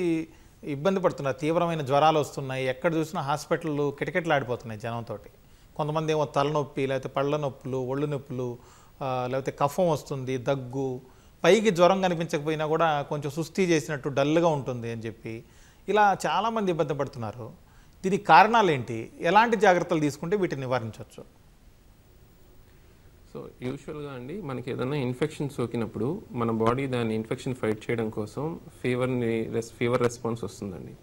ఇబ్బంది పడుతున్నారు, తీవ్రమైన జ్వరాలు వస్తున్నాయి, ఎక్కడ చూసినా హాస్పిటళ్ళు కిటకిటలాడిపోతున్నాయి జనంతో. కొంతమంది ఏమో తలనొప్పి, లేకపోతే పళ్ళ నొప్పులు, ఒళ్ళు నొప్పులు, లేకపోతే కఫం వస్తుంది, దగ్గు, పైకి జ్వరం కనిపించకపోయినా కూడా కొంచెం సుస్థి చేసినట్టు డల్గా ఉంటుంది అని చెప్పి ఇలా చాలామంది ఇబ్బంది పడుతున్నారు. దీనికి కారణాలు ఏంటి, ఎలాంటి జాగ్రత్తలు తీసుకుంటే వీటిని నివారించవచ్చు? సో యూజువల్గా అండి, మనకి ఏదైనా ఇన్ఫెక్షన్ సోకినప్పుడు మన బాడీ దాన్ని ఇన్ఫెక్షన్ ఫైట్ చేయడం కోసం ఫీవర్ రెస్పాన్స్ వస్తుందండి.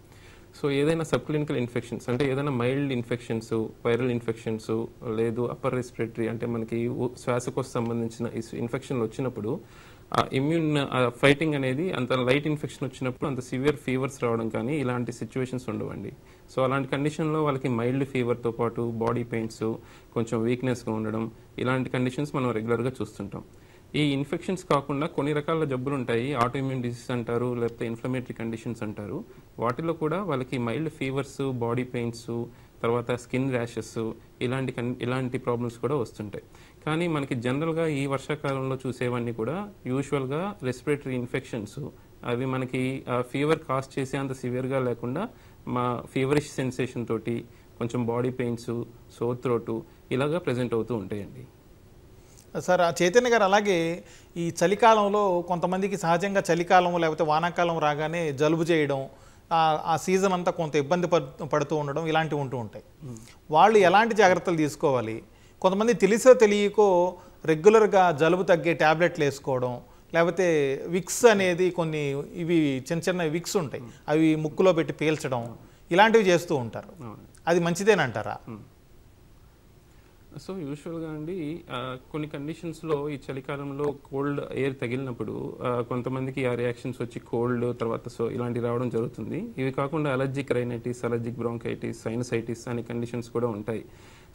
సో ఏదైనా సబ్క్లినికల్ ఇన్ఫెక్షన్స్ అంటే ఏదైనా మైల్డ్ ఇన్ఫెక్షన్స్, వైరల్ ఇన్ఫెక్షన్స్, లేదు అప్పర్ రెస్పిరేటరీ అంటే మనకి శ్వాసకోశ సంబంధించిన ఇన్ఫెక్షన్లు వచ్చినప్పుడు ఆ ఇమ్యూన్ ఫైటింగ్ అనేది అంత లైట్ ఇన్ఫెక్షన్ వచ్చినప్పుడు అంత సివియర్ ఫీవర్స్ రావడం కానీ ఇలాంటి సిచ్యువేషన్స్ ఉండవండి. సో అలాంటి కండిషన్లో వాళ్ళకి మైల్డ్ ఫీవర్తో పాటు బాడీ పెయిన్స్, కొంచెం వీక్నెస్గా ఉండడం, ఇలాంటి కండిషన్స్ మనం రెగ్యులర్గా చూస్తుంటాం. ఈ ఇన్ఫెక్షన్స్ కాకుండా కొన్ని రకాల జబ్బులు ఉంటాయి, ఆటోఇమ్యూన్ డిసీజ్ అంటారు, లేకపోతే ఇన్ఫ్లమేటరీ కండిషన్స్ అంటారు. వాటిలో కూడా వాళ్ళకి మైల్డ్ ఫీవర్స్, బాడీ పెయిన్స్, తర్వాత స్కిన్ ర్యాషెస్, ఇలాంటి ప్రాబ్లమ్స్ కూడా వస్తుంటాయి. కానీ మనకి జనరల్గా ఈ వర్షాకాలంలో చూసేవన్నీ కూడా యూజువల్గా రెస్పిరేటరీ ఇన్ఫెక్షన్స్. అవి మనకి ఫీవర్ కాజ్ చేసే అంత సివియర్గా లేకుండా మా ఫీవరిష్ సెన్సేషన్ తోటి కొంచెం బాడీ పెయిన్స్, సోర్ థ్రోట్ ఇలాగా ప్రజెంట్ అవుతూ ఉంటాయండి. సార్, చైతన్య గారు, అలాగే ఈ చలికాలంలో కొంతమందికి సహజంగా చలికాలం లేకపోతే వానాకాలం రాగానే జలుబు చేయడం, ఆ సీజన్ అంతా కొంత ఇబ్బంది పడుతూ ఉండడం, ఇలాంటివి ఉంటూ ఉంటాయి. వాళ్ళు ఎలాంటి జాగ్రత్తలు తీసుకోవాలి? కొంతమంది తెలిసో తెలియకో రెగ్యులర్గా జలుబు తగ్గే ట్యాబ్లెట్లు వేసుకోవడం, లేకపోతే విక్స్ అనేది కొన్ని ఇవి చిన్న చిన్న విక్స్ ఉంటాయి, అవి ముక్కులో పెట్టి పీల్చడం, ఇలాంటివి చేస్తూ ఉంటారు. అది మంచిదేనంటారా? సో యూజువల్గా అండి, కొన్ని కండిషన్స్లో ఈ చలికాలంలో కోల్డ్ ఎయిర్ తగిలినప్పుడు కొంతమందికి ఆ రియాక్షన్స్ వచ్చి కోల్డ్ తర్వాత సో ఇలాంటివి రావడం జరుగుతుంది. ఇవి కాకుండా allergic rhinitis, allergic bronchitis, sinusitis అనే కండిషన్స్ కూడా ఉంటాయి.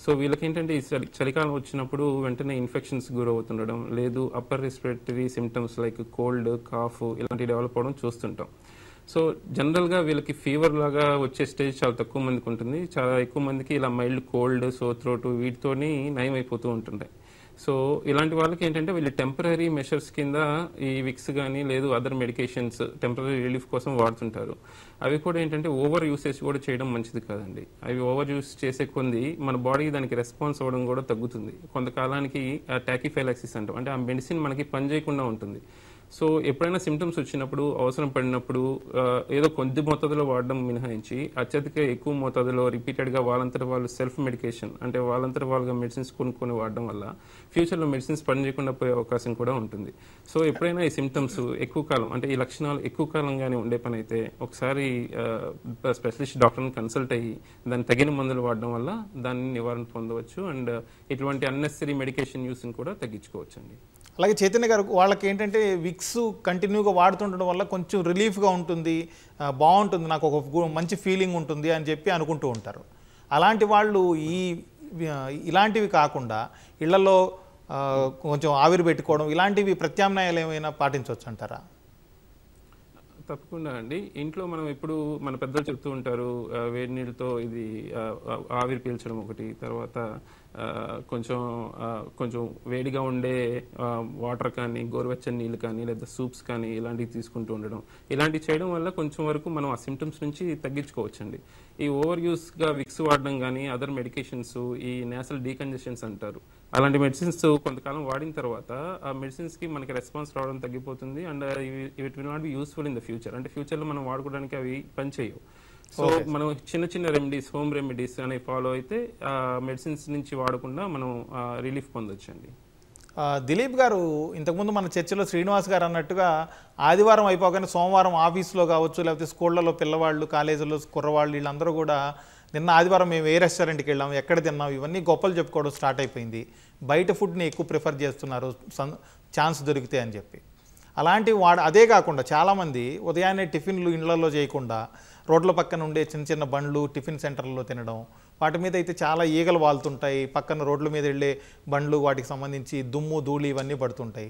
సో వీళ్ళకి ఏంటంటే ఈ చలికాలం వచ్చినప్పుడు వెంటనే ఇన్ఫెక్షన్స్ గురవుతుండడం, లేదు upper respiratory symptoms like cold, cough ఇలాంటివి డెవలప్ అవడం చూస్తుంటాం. సో జనరల్గా వీళ్ళకి ఫీవర్ లాగా వచ్చే స్టేజ్ చాలా తక్కువ మందికి ఉంటుంది. చాలా ఎక్కువ మందికి ఇలా మైల్డ్ కోల్డ్, సోర్ థ్రోట్ వీటితోని నయం అయిపోతూ ఉంటుంటాయి. సో ఇలాంటి వాళ్ళకి ఏంటంటే వీళ్ళు టెంపరీ మెషర్స్ కింద ఈ విక్స్ కానీ లేదు అదర్ మెడికేషన్స్ టెంపరీ రిలీఫ్ కోసం వాడుతుంటారు. అవి కూడా ఏంటంటే ఓవర్ యూసేజ్ కూడా చేయడం మంచిది కాదండి. అవి ఓవర్ యూస్ చేసే కొంది మన బాడీ దానికి రెస్పాన్స్ అవ్వడం కూడా తగ్గుతుంది. కొంతకాలానికి టాకిఫైలాక్సిస్ అంటాం, అంటే ఆ మెడిసిన్ మనకి పని చేయకుండా ఉంటుంది. సో ఎప్పుడైనా సిమ్టమ్స్ వచ్చినప్పుడు అవసరం పడినప్పుడు ఏదో కొద్ది మోతాదులో వాడడం మినహాయించి అత్యధిక ఎక్కువ మోతాదులో రిపీటెడ్గా వాళ్ళంతట వాళ్ళు సెల్ఫ్ మెడికేషన్ అంటే వాళ్ళంతట వాళ్ళుగా మెడిసిన్స్ కొనుక్కొని వాడడం వల్ల ఫ్యూచర్లో మెడిసిన్స్ పని చేయకుండా పోయే అవకాశం కూడా ఉంటుంది. సో ఎప్పుడైనా ఈ సిమ్టమ్స్ ఎక్కువ కాలం అంటే ఈ లక్షణాలు ఎక్కువ కాలంగానే ఉండే పని అయితే ఒకసారి స్పెషలిస్ట్ డాక్టర్ని కన్సల్ట్ అయ్యి దాన్ని తగిన మందులు వాడడం వల్ల దాన్ని నివారణ పొందవచ్చు అండ్ ఇటువంటి అన్నెసరీ మెడికేషన్ యూస్ని కూడా తగ్గించుకోవచ్చు అండి. అలాగే చైతన్య గారు వాళ్ళకి ఏంటంటే విక్స్ కంటిన్యూగా వాడుతుండడం వల్ల కొంచెం రిలీఫ్గా ఉంటుంది, బాగుంటుంది, నాకు ఒక మంచి ఫీలింగ్ ఉంటుంది అని చెప్పి అనుకుంటూ ఉంటారు. అలాంటి వాళ్ళు ఇలాంటివి కాకుండా ఇళ్లలో కొంచెం ఆవిరి పెట్టుకోవడం ఇలాంటివి ప్రత్యామ్నాయాలు ఏమైనా పాటించవచ్చు అంటారా? తప్పకుండా అండి. ఇంట్లో మనం ఎప్పుడు మన పెద్దలు చెప్తూ ఉంటారు వేడి నీళ్ళతో ఇది ఆవిరి పీల్చడం ఒకటి, తర్వాత కొంచెం వేడిగా ఉండే వాటర్ కానీ గోరువెచ్చని నీళ్ళు కానీ లేదా సూప్స్ కానీ ఇలాంటివి తీసుకుంటూ ఉండడం, ఇలాంటివి చేయడం వల్ల కొంచెం వరకు మనం ఆ సిమ్టమ్స్ నుంచి తగ్గించుకోవచ్చండి. ఈ ఓవర్ యూస్గా విక్స్ వాడడం కానీ అదర్ మెడికేషన్స్ ఈ నేసల్ డీకంజెషన్స్ అంటారు, అలాంటి మెడిసిన్స్ కొంతకాలం వాడిన తర్వాత ఆ మెడిసిన్స్కి మనకి రెస్పాన్స్ రావడం తగ్గిపోతుంది and it will not be useful in the future. అంటే ఫ్యూచర్లో మనం వాడుకోవడానికి అవి పనిచేయవు. సో మనం చిన్న చిన్న రెమెడీస్ హోమ్ రెమెడీస్ అనేవి ఫాలో అయితే మెడిసిన్స్ నుంచి వాడకుండా మనం రిలీఫ్ పొందొచ్చండి. దిలీప్ గారు, ఇంతకుముందు మన చర్చలో శ్రీనివాస్ గారు అన్నట్టుగా ఆదివారం అయిపోగానే సోమవారం ఆఫీస్లో కావచ్చు లేకపోతే స్కూళ్ళలో పిల్లవాళ్ళు కాలేజీలో కుర్రవాళ్ళు వీళ్ళందరూ కూడా నిన్న ఆదివారం మేము ఏ రెస్టారెంట్కి వెళ్ళాము, ఎక్కడ తిన్నాం, ఇవన్నీ గొప్పలు చెప్పుకోవడం స్టార్ట్ అయిపోయింది. బయట ఫుడ్ని ఎక్కువ ప్రిఫర్ చేస్తున్నారు ఛాన్స్ దొరికితే అని చెప్పి. అలాంటివి అదే కాకుండా చాలామంది ఉదయాన్నే టిఫిన్లు ఇళ్లలో చేయకుండా రోడ్ల పక్కన ఉండే చిన్న చిన్న బండ్లు టిఫిన్ సెంటర్లలో తినడం, వాటి మీద అయితే చాలా ఈగలు వాళ్తుంటాయి, పక్కన రోడ్ల మీద వెళ్ళే బండ్లు వాటికి సంబంధించి దుమ్ము ధూళి ఇవన్నీ పడుతుంటాయి.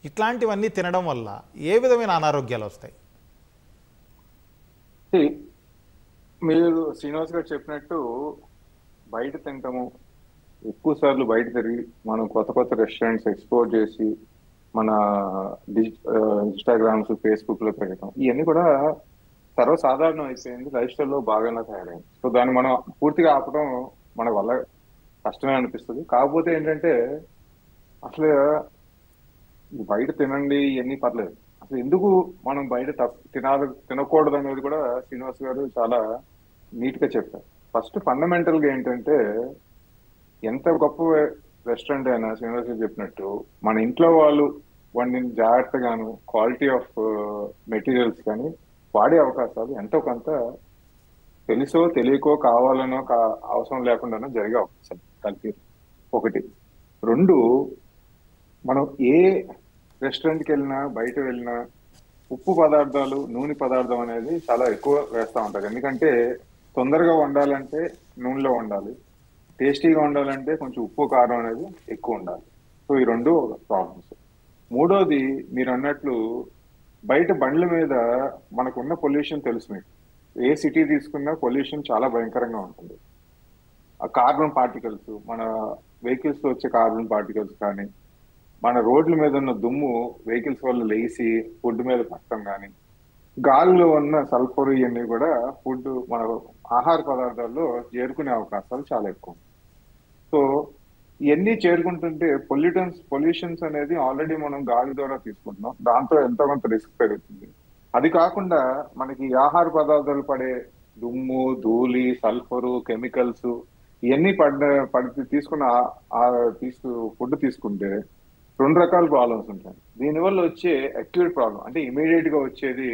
ఇట్లాంటివన్నీ తినడం వల్ల ఏ విధమైన అనారోగ్యాలు వస్తాయి? మీరు శ్రీనివాస్ గారు చెప్పినట్టు బయట తింటాము, ఎక్కువ సార్లు బయట తిరిగి మనం కొత్త కొత్త రెస్టారెంట్స్ ఎక్స్ప్లోర్ చేసి మన ఇన్స్టాగ్రామ్స్ ఫేస్బుక్ లో పెట్టడం ఇవన్నీ కూడా సర్వసాధారణం అయిపోయింది, లైఫ్ స్టైల్లో బాగానే తయారైంది. సో దాన్ని మనం పూర్తిగా ఆపడం మన వల్ల కష్టమే అనిపిస్తుంది. కాకపోతే ఏంటంటే అసలు బయట తినండి ఇవన్నీ పర్లేదు, అసలు ఎందుకు మనం బయట తినకూడదు అనేది కూడా శ్రీనివాస్ గారు చాలా నీట్ గా చెప్పారు. ఫస్ట్ ఫండమెంటల్ గా ఏంటంటే ఎంత గొప్ప రెస్టారెంట్ అయినా శ్రీనివాస్ గారు చెప్పినట్టు మన ఇంట్లో వాళ్ళు వాడిని జాగ్రత్తగాను క్వాలిటీ ఆఫ్ మెటీరియల్స్ కానీ వాడే అవకాశాలు ఎంతో కొంత తెలుసో తెలియకో కావాలనో అవసరం లేకుండానో జరిగే అవకాశం కలిపి ఒకటి. రెండు, మనం ఏ రెస్టారెంట్కి వెళ్ళినా బయట వెళ్ళినా ఉప్పు పదార్థాలు నూనె పదార్థం అనేది చాలా ఎక్కువ వేస్తూ ఉంటారు. ఎందుకంటే తొందరగా వండాలంటే నూనెలో వండాలి, టేస్టీగా వండాలంటే కొంచెం ఉప్పు కారం అనేది ఎక్కువ ఉండాలి. సో ఈ రెండు ప్రాబ్లమ్స్. మూడోది, మీరు అన్నట్లు బయట బండ్ల మీద మనకున్న పొల్యూషన్ తెలుసు మీకు, ఏ సిటీ తీసుకున్నా పొల్యూషన్ చాలా భయంకరంగా ఉంటుంది. ఆ కార్బన్ పార్టికల్స్, మన వెహికల్స్ లో వచ్చే కార్బన్ పార్టికల్స్ కానీ, మన రోడ్ల మీద ఉన్న దుమ్ము వెహికల్స్ వల్ల లేచి ఫుడ్ మీద పడటం కానీ, గాలిలో ఉన్న సల్ఫర్ ఇవన్నీ కూడా ఫుడ్ మన ఆహార పదార్థాల్లో చేరుకునే అవకాశాలు చాలా ఎక్కువ. సో ఇవన్నీ చేరుకుంటుంటే పొల్యూషన్స్ అనేది ఆల్రెడీ మనం గాలి ద్వారా తీసుకుంటున్నాం, దాంతో ఎంతో కొంత రిస్క్ పెరుగుతుంది. అది కాకుండా మనకి ఆహార పదార్థాలు పడే దుమ్ము ధూళి సల్ఫరు కెమికల్స్ ఇవన్నీ తీసుకున్న ఫుడ్ తీసుకుంటే రెండు రకాల ప్రాబ్లమ్స్ ఉంటాయి. దీనివల్ల వచ్చే అక్యూట్ ప్రాబ్లం అంటే ఇమీడియట్ గా వచ్చేది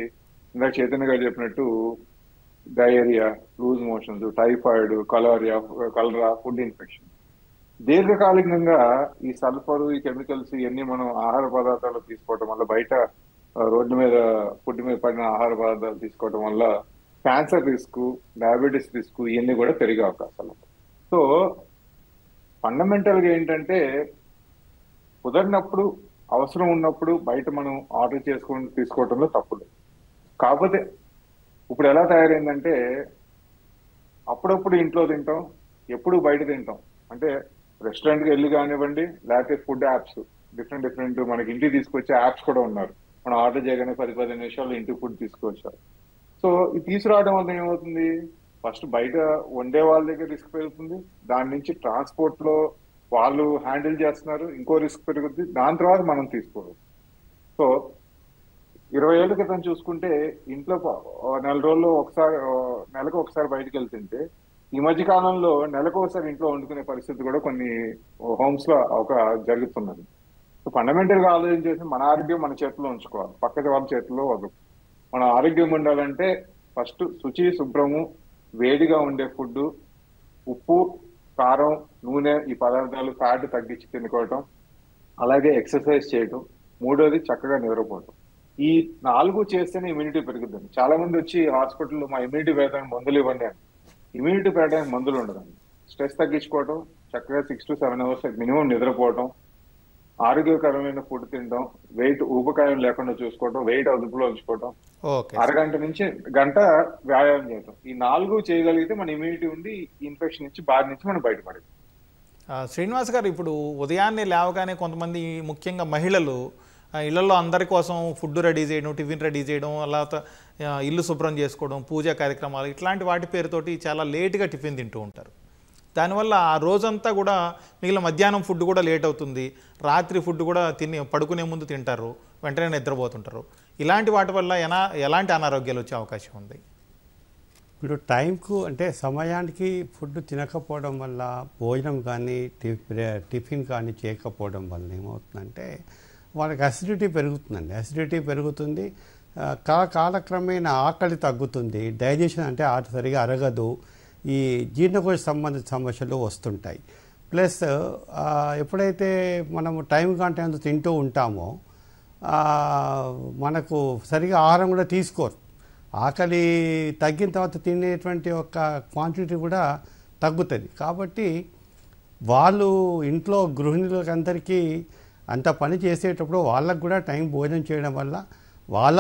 ఇందాక చైతన్య గారు చెప్పినట్టు డయేరియా, లూజ్ మోషన్స్, టైఫాయిడ్, కలరా, ఫుడ్ ఇన్ఫెక్షన్. దీర్ఘకాలికంగా ఈ సల్ఫర్ ఈ కెమికల్స్ ఇవన్నీ మనం ఆహార పదార్థాలు తీసుకోవటం వల్ల, బయట రోడ్డు మీద ఫుడ్ మీద పడిన ఆహార పదార్థాలు తీసుకోవటం వల్ల క్యాన్సర్ రిస్క్, డయాబెటీస్ రిస్క్ ఇవన్నీ కూడా పెరిగే అవకాశాలు. సో ఫండమెంటల్ గా ఏంటంటే కుదరినప్పుడు అవసరం ఉన్నప్పుడు బయట మనం ఆర్డర్ చేసుకొని తీసుకోవటంలో తప్పులేదు. కాకపోతే ఇప్పుడు ఎలా తయారైందంటే అప్పుడప్పుడు ఇంట్లో తింటాం, ఎప్పుడు బయట తింటాం. అంటే రెస్టారెంట్కి వెళ్ళి కానివ్వండి, లేకపోతే ఫుడ్ యాప్స్, డిఫరెంట్ మనకి ఇంటికి తీసుకొచ్చే యాప్స్ కూడా ఉన్నారు. మనం ఆర్డర్ చేయగానే 10-15 నిమిషాల్లో ఇంటికి ఫుడ్ తీసుకొచ్చారు. సో ఇది తీసుకురావడం వల్ల ఏమవుతుంది, ఫస్ట్ బయట వండే వాళ్ళ దగ్గర రిస్క్ పెరుగుతుంది, దాని నుంచి ట్రాన్స్పోర్ట్ లో వాళ్ళు హ్యాండిల్ చేస్తున్నారు, ఇంకో రిస్క్ పెరుగుతుంది, దాని తర్వాత మనం తీసుకోవాలి. సో 20 ఏళ్ల క్రితం చూసుకుంటే ఇంట్లో నెల రోజుల్లో ఒకసారి, నెలకు ఒకసారి బయటకు వెళ్తుంటే, ఈ మధ్య కాలంలో నెలకు ఒకసారి ఇంట్లో వండుకునే పరిస్థితి కూడా కొన్ని హోమ్స్ లో ఒక జరుగుతున్నది. సో ఫండమెంటల్ గా ఆలోచించేసి మన ఆరోగ్యం మన చేతిలో ఉంచుకోవాలి, పక్కటి వాళ్ళ చేతిలో వద్దు. మన ఆరోగ్యం ఉండాలంటే ఫస్ట్ శుచి, శుభ్రము, వేడిగా ఉండే ఫుడ్, ఉప్పు, కారం, నూనె ఈ పదార్థాలు ఫ్యాట్ తగ్గించి తినుకోవటం, అలాగే ఎక్సర్సైజ్ చేయటం, మూడోది చక్కగా నిద్రపోవటం. ఈ 4 చేస్తేనే ఇమ్యూనిటీ పెరుగుతుంది. చాలా మంది వచ్చి హాస్పిటల్లో మా ఇమ్యూనిటీ పెరగడానికి మందులు ఇవ్వండి అని. ఇమ్యూనిటీ పెరగడానికి మందులు ఉండదండి. స్ట్రెస్ తగ్గించుకోవటం, చక్కగా 6 to 7 hours మినిమం నిద్రపోవటం, ఆరోగ్యకరమైన ఫుడ్ తినడం, వెయిట్ ఊబకాయం లేకుండా చూసుకోవటం, వెయిట్ అదుపులో ఉంచుకోవటం, అరగంట నుంచి గంట వ్యాయామం చేయటం. ఈ 4 చేయగలిగితే మన ఇమ్యూనిటీ ఉండి ఇన్ఫెక్షన్ నుంచి బారి నుంచి మనం బయటపడేది. శ్రీనివాస్ గారు, ఇప్పుడు ఉదయాన్నే లేవగానే కొంతమంది, ముఖ్యంగా మహిళలు, ఇళ్లలో అందరి కోసం ఫుడ్ రెడీ చేయడం, టిఫిన్ రెడీ చేయడం, అలా ఇల్లు శుభ్రం చేసుకోవడం, పూజా కార్యక్రమాలు, ఇట్లాంటి వాటి పేరుతోటి చాలా లేట్గా టిఫిన్ తింటూ ఉంటారు. దానివల్ల ఆ రోజంతా కూడా మిగిలిన మధ్యాహ్నం ఫుడ్ కూడా లేట్ అవుతుంది, రాత్రి ఫుడ్ కూడా పడుకునే ముందు తింటారు, వెంటనే నిద్రపోతుంటారు. ఇలాంటి వాటి వల్ల ఎలాంటి అనారోగ్యాలు వచ్చే అవకాశం ఉంది? ఇప్పుడు టైంకు అంటే సమయానికి ఫుడ్ తినకపోవడం వల్ల, భోజనం కానీ టిఫిన్ కానీ చేయకపోవడం వల్ల ఏమవుతుందంటే వాళ్ళకి అసిడిటీ పెరుగుతుందండి. అసిడిటీ పెరుగుతుంది, కాలక్రమేణా ఆకలి తగ్గుతుంది, డైజెషన్ అంటే సరిగా అరగదు, ఈ జీర్ణకోశ సంబంధిత సమస్యలు వస్తుంటాయి. ప్లస్ ఎప్పుడైతే మనము టైం కంటే తింటూ ఉంటామో మనకు సరిగా ఆహారం కూడా తీసుకోరు. ఆకలి తగ్గిన తర్వాత తినేటువంటి ఒక క్వాంటిటీ కూడా తగ్గుతుంది. కాబట్టి వాళ్ళు ఇంట్లో గృహిణులకు అందరికీ అంత పని చేసేటప్పుడు వాళ్ళకు కూడా టైం భోజనం చేయడం వల్ల వాళ్ళ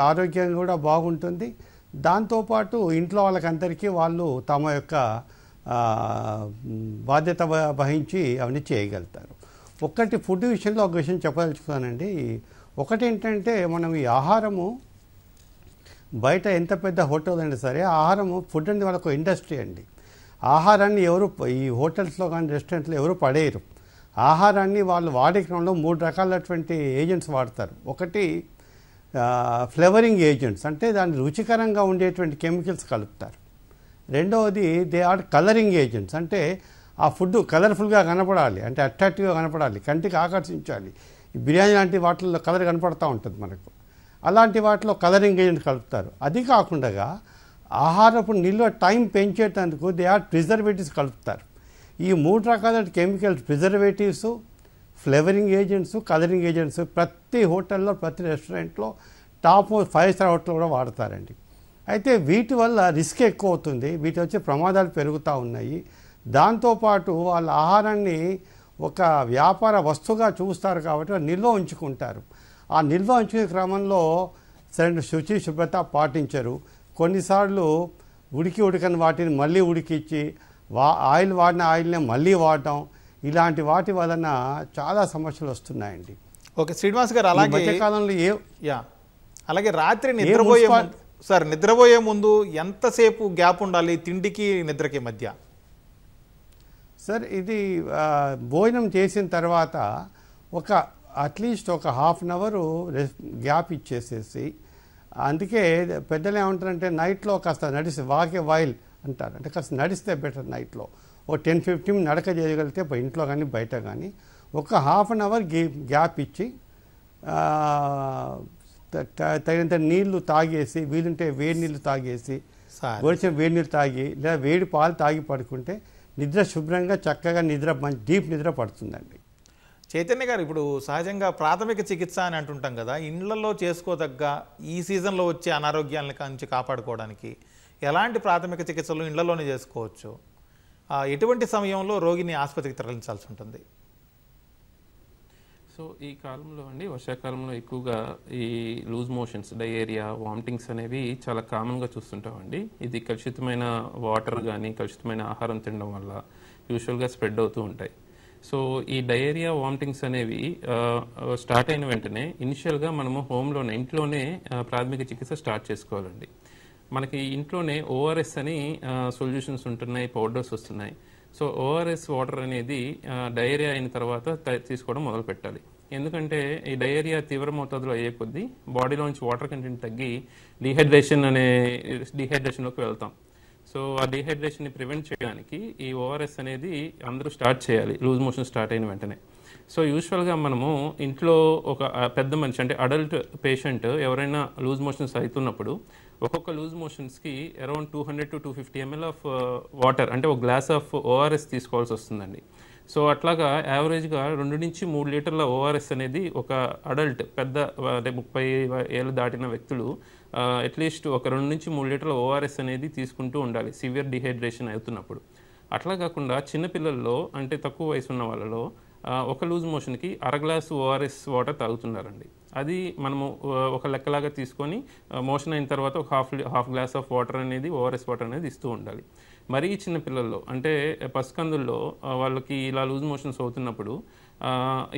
ఆరోగ్యం కూడా బాగుంటుంది. దాంతోపాటు ఇంట్లో వాళ్ళకందరికీ వాళ్ళు తమ యొక్క బాధ్యత వహించి అవన్నీ చేయగలుగుతారు. ఒక్కటి ఫుడ్ విషయంలో ఒక విషయం చెప్పదలుచుకున్నానండి. ఒకటి ఏంటంటే, మనం ఈ ఆహారము బయట ఎంత పెద్ద హోటల్ అయినా సరే, ఆహారము ఫుడ్ అనేది వాళ్ళకు ఇండస్ట్రీ అండి. ఆహారాన్ని ఎవరు ఈ హోటల్స్లో కానీ రెస్టారెంట్లో ఎవరు పడేయరు. ఆహారాన్ని వాళ్ళు వాడే క్రమంలో 3 రకాలైనటువంటి ఏజెంట్స్ వాడతారు. ఒకటి ఫ్లేవరింగ్ ఏజెంట్స్, అంటే దాన్ని రుచికరంగా ఉండేటువంటి కెమికల్స్ కలుపుతారు. రెండవది దే ఆర్ కలరింగ్ ఏజెంట్స్, అంటే ఆ ఫుడ్ కలర్ఫుల్గా కనపడాలి, అంటే అట్రాక్టివ్గా కనపడాలి, కంటికి ఆకర్షించాలి. ఈ బిర్యానీ లాంటి వాటిల్లో కలర్ కనపడుతూ ఉంటుంది మనకు. అలాంటి వాటిలో కలరింగ్ ఏజెంట్ కలుపుతారు. అది కాకుండా ఆహారపు నిల్వ టైం పెంచేటందుకు దే ఆర్ ప్రిజర్వేటివ్స్ కలుపుతారు. ఈ 3 రకాల chemicals, preservatives, flavouring agents, colouring agents ప్రతి హోటల్లో, ప్రతి రెస్టారెంట్లో, టాప్ 5 స్టార్ హోటల్లో కూడా వాడతారండి. అయితే వీటి వల్ల రిస్క్ ఎక్కువ అవుతుంది, వీటి వచ్చే ప్రమాదాలు పెరుగుతూ ఉన్నాయి. దాంతోపాటు వాళ్ళ ఆహారాన్ని ఒక వ్యాపార వస్తువుగా చూస్తారు కాబట్టి నిల్వ ఉంచుకుంటారు. ఆ నిల్వ ఉంచుకునే క్రమంలో సరైన శుచి శుభ్రత పాటించరు. కొన్నిసార్లు ఉడకని వాటిని మళ్ళీ ఉడికిచ్చి ఆయిల్ వాడిన ఆయిల్నే మళ్ళీ వాడటం, ఇలాంటి వాటి వలన చాలా సమస్యలు వస్తున్నాయండి. ఓకే శ్రీనివాస్ గారు, అలాగే మధ్యకాలంలో అలాగే రాత్రి నిద్రపోయే ముందు ఎంతసేపు గ్యాప్ ఉండాలి తిండికి నిద్రకి మధ్య? సార్, ఇది భోజనం చేసిన తర్వాత అట్లీస్ట్ ఒక 1/2 అవర్ గ్యాప్ ఇచ్చేసేసి, అందుకే పెద్దలు ఏమంటారంటే నైట్లో కాస్త వాకే వైల్ అంటారు, అంటే కాస్త నడిస్తే బెటర్. నైట్లో ఒక 10-15 నడక చేయగలిగితే ఇంట్లో కానీ బయట కానీ ఒక 1/2 అవర్ గ్యాప్ ఇచ్చి తగినంత నీళ్లు తాగేసి, వీలుంటే వేడి నీళ్ళు తాగేసి, గోడిచిన వేడి నీళ్ళు తాగి లేదా వేడి పాలు తాగి పడుకుంటే నిద్ర శుభ్రంగా చక్కగా డీప్ నిద్ర పడుతుందండి. చైతన్య గారు, ఇప్పుడు సహజంగా ప్రాథమిక చికిత్స అని అంటుంటాం కదా, ఇండ్లలో చేసుకోదగ్గ ఈ సీజన్లో వచ్చే అనారోగ్యాలను నుంచి కాపాడుకోవడానికి ఎలాంటి ప్రాథమిక చికిత్సలు ఇండ్లలోనే చేసుకోవచ్చు? ఎటువంటి సమయంలో రోగిని ఆసుపత్రికి తరలించాల్సి ఉంటుంది? సో ఈ కాలంలో అండి, వర్షాకాలంలో ఎక్కువగా ఈ లూజ్ మోషన్స్, డయేరియా, వామిటింగ్స్ అనేవి చాలా కామన్గా చూస్తుంటామండి. ఇది కలుషితమైన వాటర్ కానీ కలుషితమైన ఆహారం తినడం వల్ల యూజువల్గా స్ప్రెడ్ అవుతూ ఉంటాయి. సో ఈ డయేరియా వామిటింగ్స్ అనేవి స్టార్ట్ అయిన వెంటనే ఇనిషియల్గా మనము హోమ్లోనే ఇంట్లోనే ప్రాథమిక చికిత్స స్టార్ట్ చేసుకోవాలండి. మనకి ఇంట్లోనే ఓఆర్ఎస్ అని సొల్యూషన్స్ ఉంటున్నాయి, పౌడర్స్ వస్తున్నాయి. సో ఓఆర్ఎస్ వాటర్ అనేది డయేరియా అయిన తర్వాత తీసుకోవడం మొదలు పెట్టాలి. ఎందుకంటే ఈ డయేరియా తీవ్ర మోతాదులో అయ్యే కొద్దీ బాడీలోంచి వాటర్ కంటెంట్ తగ్గి డీహైడ్రేషన్లోకి వెళ్తాం. సో ఆ డీహైడ్రేషన్ని ప్రివెంట్ చేయడానికి ఈ ఓఆర్ఎస్ అనేది అందరూ స్టార్ట్ చేయాలి లూజ్ మోషన్ స్టార్ట్ అయిన వెంటనే. సో యూజువల్గా మనము ఇంట్లో ఒక పెద్ద మనిషి అంటే అడల్ట్ పేషెంట్ ఎవరైనా లూజ్ మోషన్స్ అవుతున్నప్పుడు ఒక్కొక్క లూజ్ మోషన్స్కి around 200 to 250 ml of water అంటే ఒక గ్లాస్ ఆఫ్ ఓఆర్ఎస్ తీసుకోవాల్సి వస్తుందండి. సో అట్లాగా యావరేజ్గా 2 నుంచి 3 లీటర్ల ఓఆర్ఎస్ అనేది ఒక అడల్ట్ పెద్ద అంటే 30 ఏళ్ళు దాటిన వ్యక్తులు అట్లీస్ట్ ఒక 2 నుంచి 3 లీటర్ల ఓఆర్ఎస్ అనేది తీసుకుంటూ ఉండాలి సివియర్ డిహైడ్రేషన్ అవుతున్నప్పుడు. అట్లా కాకుండా చిన్నపిల్లల్లో అంటే తక్కువ వయసు ఉన్న వాళ్ళలో ఒక లూజ్ మోషన్కి అరగ్లాసు ఓఆర్ఎస్ వాటర్ తాగుతున్నారండి. అది మనము ఒక లెక్కలాగా తీసుకొని మోషన్ అయిన తర్వాత ఒక హాఫ్ గ్లాస్ ఆఫ్ వాటర్ అనేది ఓఆర్ఎస్ వాటర్ అనేది ఇస్తూ ఉండాలి. మరీ చిన్న పిల్లల్లో అంటే పసికందుల్లో వాళ్ళకి ఇలా లూజ్ మోషన్స్ అవుతున్నప్పుడు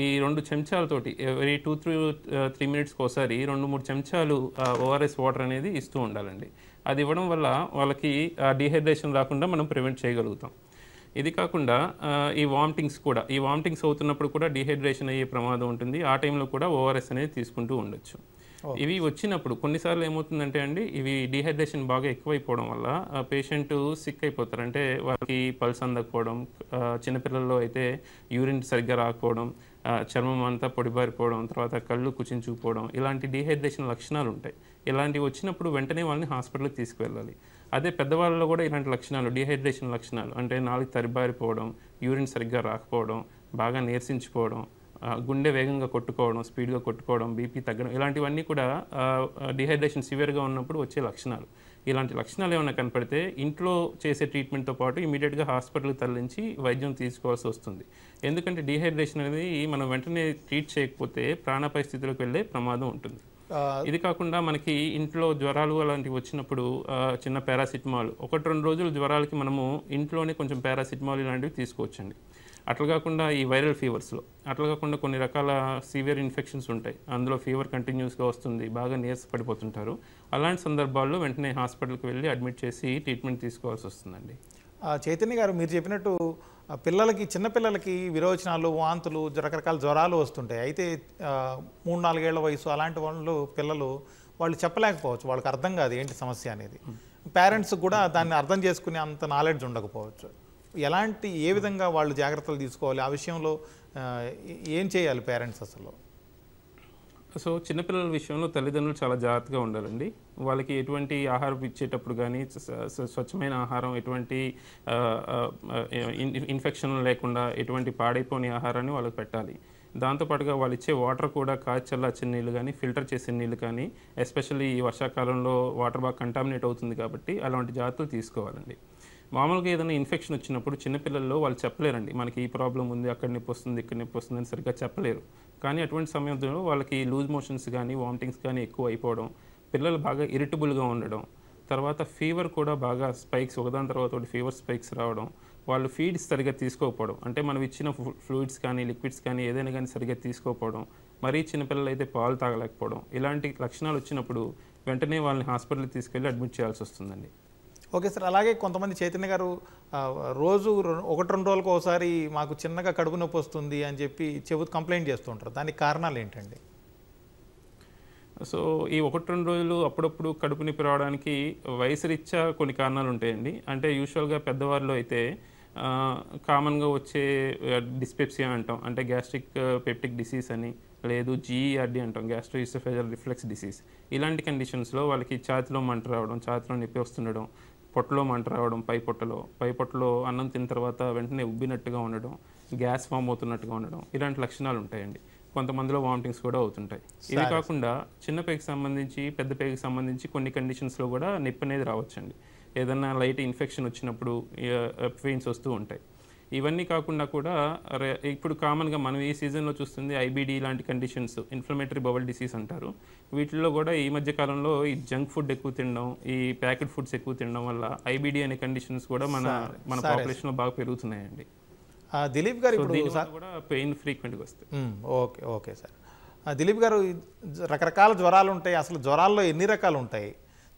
ఈ 2 చెంచాలతోటి ఎవరీ 2-3 మినిట్స్కి ఒకసారి 2-3 చెంచాలు ఓఆర్ఎస్ వాటర్ అనేది ఇస్తూ ఉండాలండి. అది ఇవ్వడం వల్ల వాళ్ళకి డీహైడ్రేషన్ రాకుండా మనం ప్రివెంట్ చేయగలుగుతాం. ఇది కాకుండా ఈ వామిటింగ్స్ అవుతున్నప్పుడు కూడా డీహైడ్రేషన్ అయ్యే ప్రమాదం ఉంటుంది. ఆ టైంలో కూడా ఓఆర్ఎస్ అనేది తీసుకుంటూ ఉండొచ్చు. ఇవి వచ్చినప్పుడు కొన్నిసార్లు ఏమవుతుందంటే అండి, ఇవి డీహైడ్రేషన్ బాగా ఎక్కువైపోవడం వల్ల పేషెంట్ సిక్ అయిపోతారు. అంటే వాళ్ళకి పల్స్ అందకపోవడం, చిన్నపిల్లల్లో అయితే యూరిన్ సరిగ్గా రాకపోవడం, చర్మం అంతా పొడిబారిపోవడం, తర్వాత కళ్ళు కుచించుకుపోవడం, ఇలాంటి డీహైడ్రేషన్ లక్షణాలు ఉంటాయి. ఇలాంటివి వచ్చినప్పుడు వెంటనే వాళ్ళని హాస్పిటల్కి తీసుకువెళ్ళాలి. అదే పెద్దవాళ్ళలో కూడా ఇలాంటి లక్షణాలు డీహైడ్రేషన్ లక్షణాలు అంటే నాలుగు తరిబారిపోవడం, యూరిన్ సరిగ్గా రాకపోవడం, బాగా నీరసించిపోవడం, గుండె వేగంగా కొట్టుకోవడం, స్పీడ్గా కొట్టుకోవడం, బీపీ తగ్గడం, ఇలాంటివన్నీ కూడా డీహైడ్రేషన్ సివియర్గా ఉన్నప్పుడు వచ్చే లక్షణాలు. ఇలాంటి లక్షణాలు ఏమైనా కనపడితే ఇంట్లో చేసే ట్రీట్మెంట్తో పాటు ఇమీడియట్గా హాస్పిటల్కి తరలించి వైద్యం తీసుకోవాల్సి వస్తుంది. ఎందుకంటే డీహైడ్రేషన్ అనేది మనం వెంటనే ట్రీట్ చేయకపోతే ప్రాణాపాయ స్థితిలోకి వెళ్ళే ప్రమాదం ఉంటుంది. ఇది కాకుండా మనకి ఇంట్లో జ్వరాలు అలాంటివి వచ్చినప్పుడు చిన్న పారాసిటమాల్ 1-2 రోజులు జ్వరాలకి మనము ఇంట్లోనే కొంచెం పారాసిటమాల్ ఇలాంటివి తీసుకోవచ్చండి. అట్లా కాకుండా ఈ వైరల్ ఫీవర్స్లో అట్లా కాకుండా కొన్ని రకాల సివియర్ ఇన్ఫెక్షన్స్ ఉంటాయి, అందులో ఫీవర్ కంటిన్యూస్గా వస్తుంది, బాగా నీరస పడిపోతుంటారు. అలాంటి సందర్భాల్లో వెంటనే హాస్పిటల్కి వెళ్ళి అడ్మిట్ చేసి ట్రీట్మెంట్ తీసుకోవాల్సి వస్తుందండి. చైతన్య గారు, మీరు చెప్పినట్టు చిన్నపిల్లలకి విరోచనాలు, వాంతులు, రకరకాల జ్వరాలు వస్తుంటాయి. అయితే 3-4 ఏళ్ల వయసు అలాంటి వాళ్ళు చెప్పలేకపోవచ్చు, వాళ్ళకి అర్థం కాదు ఏంటి సమస్య అనేది. పేరెంట్స్ కూడా దాన్ని అర్థం చేసుకునే అంత నాలెడ్జ్ ఉండకపోవచ్చు. ఏ విధంగా వాళ్ళు జాగ్రత్తలు తీసుకోవాలి, ఆ విషయంలో ఏం చేయాలి పేరెంట్స్ అసలు? సో చిన్నపిల్లల విషయంలో తల్లిదండ్రులు చాలా జాగ్రత్తగా ఉండాలండి. వాళ్ళకి ఎటువంటి ఆహారం ఇచ్చేటప్పుడు కానీ స్వచ్ఛమైన ఆహారం, ఎటువంటి ఇన్ఫెక్షన్ లేకుండా ఎటువంటి పాడైపోని ఆహారాన్ని వాళ్ళకి పెట్టాలి. దాంతోపాటుగా వాళ్ళు ఇచ్చే వాటర్ కూడా చల్లార్చిన నీళ్ళు కానీ, ఫిల్టర్ చేసిన నీళ్ళు కానీ, ఎస్పెషల్లీ ఈ వర్షాకాలంలో వాటర్ బాగా కంటామినేట్ అవుతుంది కాబట్టి అలాంటి జాగ్రత్తలు తీసుకోవాలండి. మామూలుగా ఏదైనా ఇన్ఫెక్షన్ వచ్చినప్పుడు చిన్నపిల్లల్లో వాళ్ళు చెప్పలేరండి, మనకి ఈ ప్రాబ్లం ఉంది, అక్కడ నొప్పి వస్తుంది, ఇక్కడ నొప్పి వస్తుంది అని సరిగ్గా చెప్పలేరు. కానీ అటువంటి సమయంలో వాళ్ళకి లూజ్ మోషన్స్ కానీ, వామిటింగ్స్ కానీ ఎక్కువ అయిపోవడం, పిల్లలు బాగా ఇరిటబుల్గా ఉండడం, తర్వాత ఫీవర్ కూడా బాగా స్పైక్స్ ఒకదాని తర్వాత ఒకటి ఫీవర్ స్పైక్స్ రావడం, వాళ్ళు ఫీడ్స్ సరిగ్గా తీసుకోకపోవడం, అంటే మనం ఇచ్చిన ఫ్లూయిడ్స్ కానీ, లిక్విడ్స్ కానీ ఏదైనా కానీ సరిగ్గా తీసుకోకపోవడం, మరీ చిన్నపిల్లలు అయితే పాలు తాగలేకపోవడం, ఇలాంటి లక్షణాలు వచ్చినప్పుడు వెంటనే వాళ్ళని హాస్పిటల్కి తీసుకెళ్ళి అడ్మిట్ చేయాల్సి వస్తుందండి. ఓకే సార్, అలాగే కొంతమంది చైతన్య గారు రోజు 1-2 రోజులకు ఒకసారి మాకు చిన్నగా కడుపు నొప్పి వస్తుంది అని చెప్పి కంప్లైంట్ చేస్తుంటారు. దానికి కారణాలు ఏంటండి? సో ఈ 1-2 రోజులు అప్పుడప్పుడు కడుపు నొప్పి రావడానికి వయసు రీత్యా కొన్ని కారణాలు ఉంటాయండి. అంటే యూజువల్గా పెద్దవారిలో అయితే కామన్గా వచ్చే డిస్పెప్సియా అంటాం, అంటే గ్యాస్ట్రిక్ పెప్టిక్ డిసీజ్ అని, లేదు జీఈఆర్డి అంటాం, గ్యాస్ట్రోఇసోఫేజియల్ రిఫ్లెక్స్ డిసీజ్. ఇలాంటి కండిషన్స్లో వాళ్ళకి ఛాతీలో మంట రావడం, ఛాతీలో నొప్పి వస్తుండడం, పొట్టలో మంట రావడం, పై పొట్టలో అన్నం తిన్న తర్వాత వెంటనే ఉబ్బినట్టుగా ఉండడం, గ్యాస్ ఫామ్ అవుతున్నట్టుగా ఉండడం, ఇలాంటి లక్షణాలు ఉంటాయండి. కొంతమందిలో వామిటింగ్స్ కూడా అవుతుంటాయి. ఇవి కాకుండా చిన్న పేగుకి సంబంధించి, పెద్ద పేగుకి సంబంధించి కొన్ని కండిషన్స్లో కూడా నొప్పి అనేది రావచ్చండి. ఏదన్నా లైట్ ఇన్ఫెక్షన్ వచ్చినప్పుడు పెయిన్స్ వస్తూ ఉంటాయి. ఇవన్నీ కాకుండా కూడా ఇప్పుడు కామన్గా మనం ఈ సీజన్లో చూస్తుంది ఐబీడీ లాంటి కండిషన్స్, ఇన్ఫ్లమేటరీ బౌల్ డిసీజ్ అంటారు. వీటిల్లో కూడా ఈ మధ్య కాలంలో ఈ జంక్ ఫుడ్ ఎక్కువ తినడం, ఈ ప్యాకెట్ ఫుడ్స్ ఎక్కువ తినడం వల్ల ఐబీడీ అనే కండిషన్స్ కూడా మన పాపులేషన్లో బాగా పెరుగుతున్నాయండి. దిలీప్ గారు ఇప్పుడు దీనివల్ల కూడా పెయిన్ ఫ్రీక్వెంట్గా వస్తాయి. Okay okay sir. దిలీప్ గారు, రకరకాల జ్వరాలు ఉంటాయి. అసలు జ్వరాల్లో ఎన్ని రకాలు ఉంటాయి?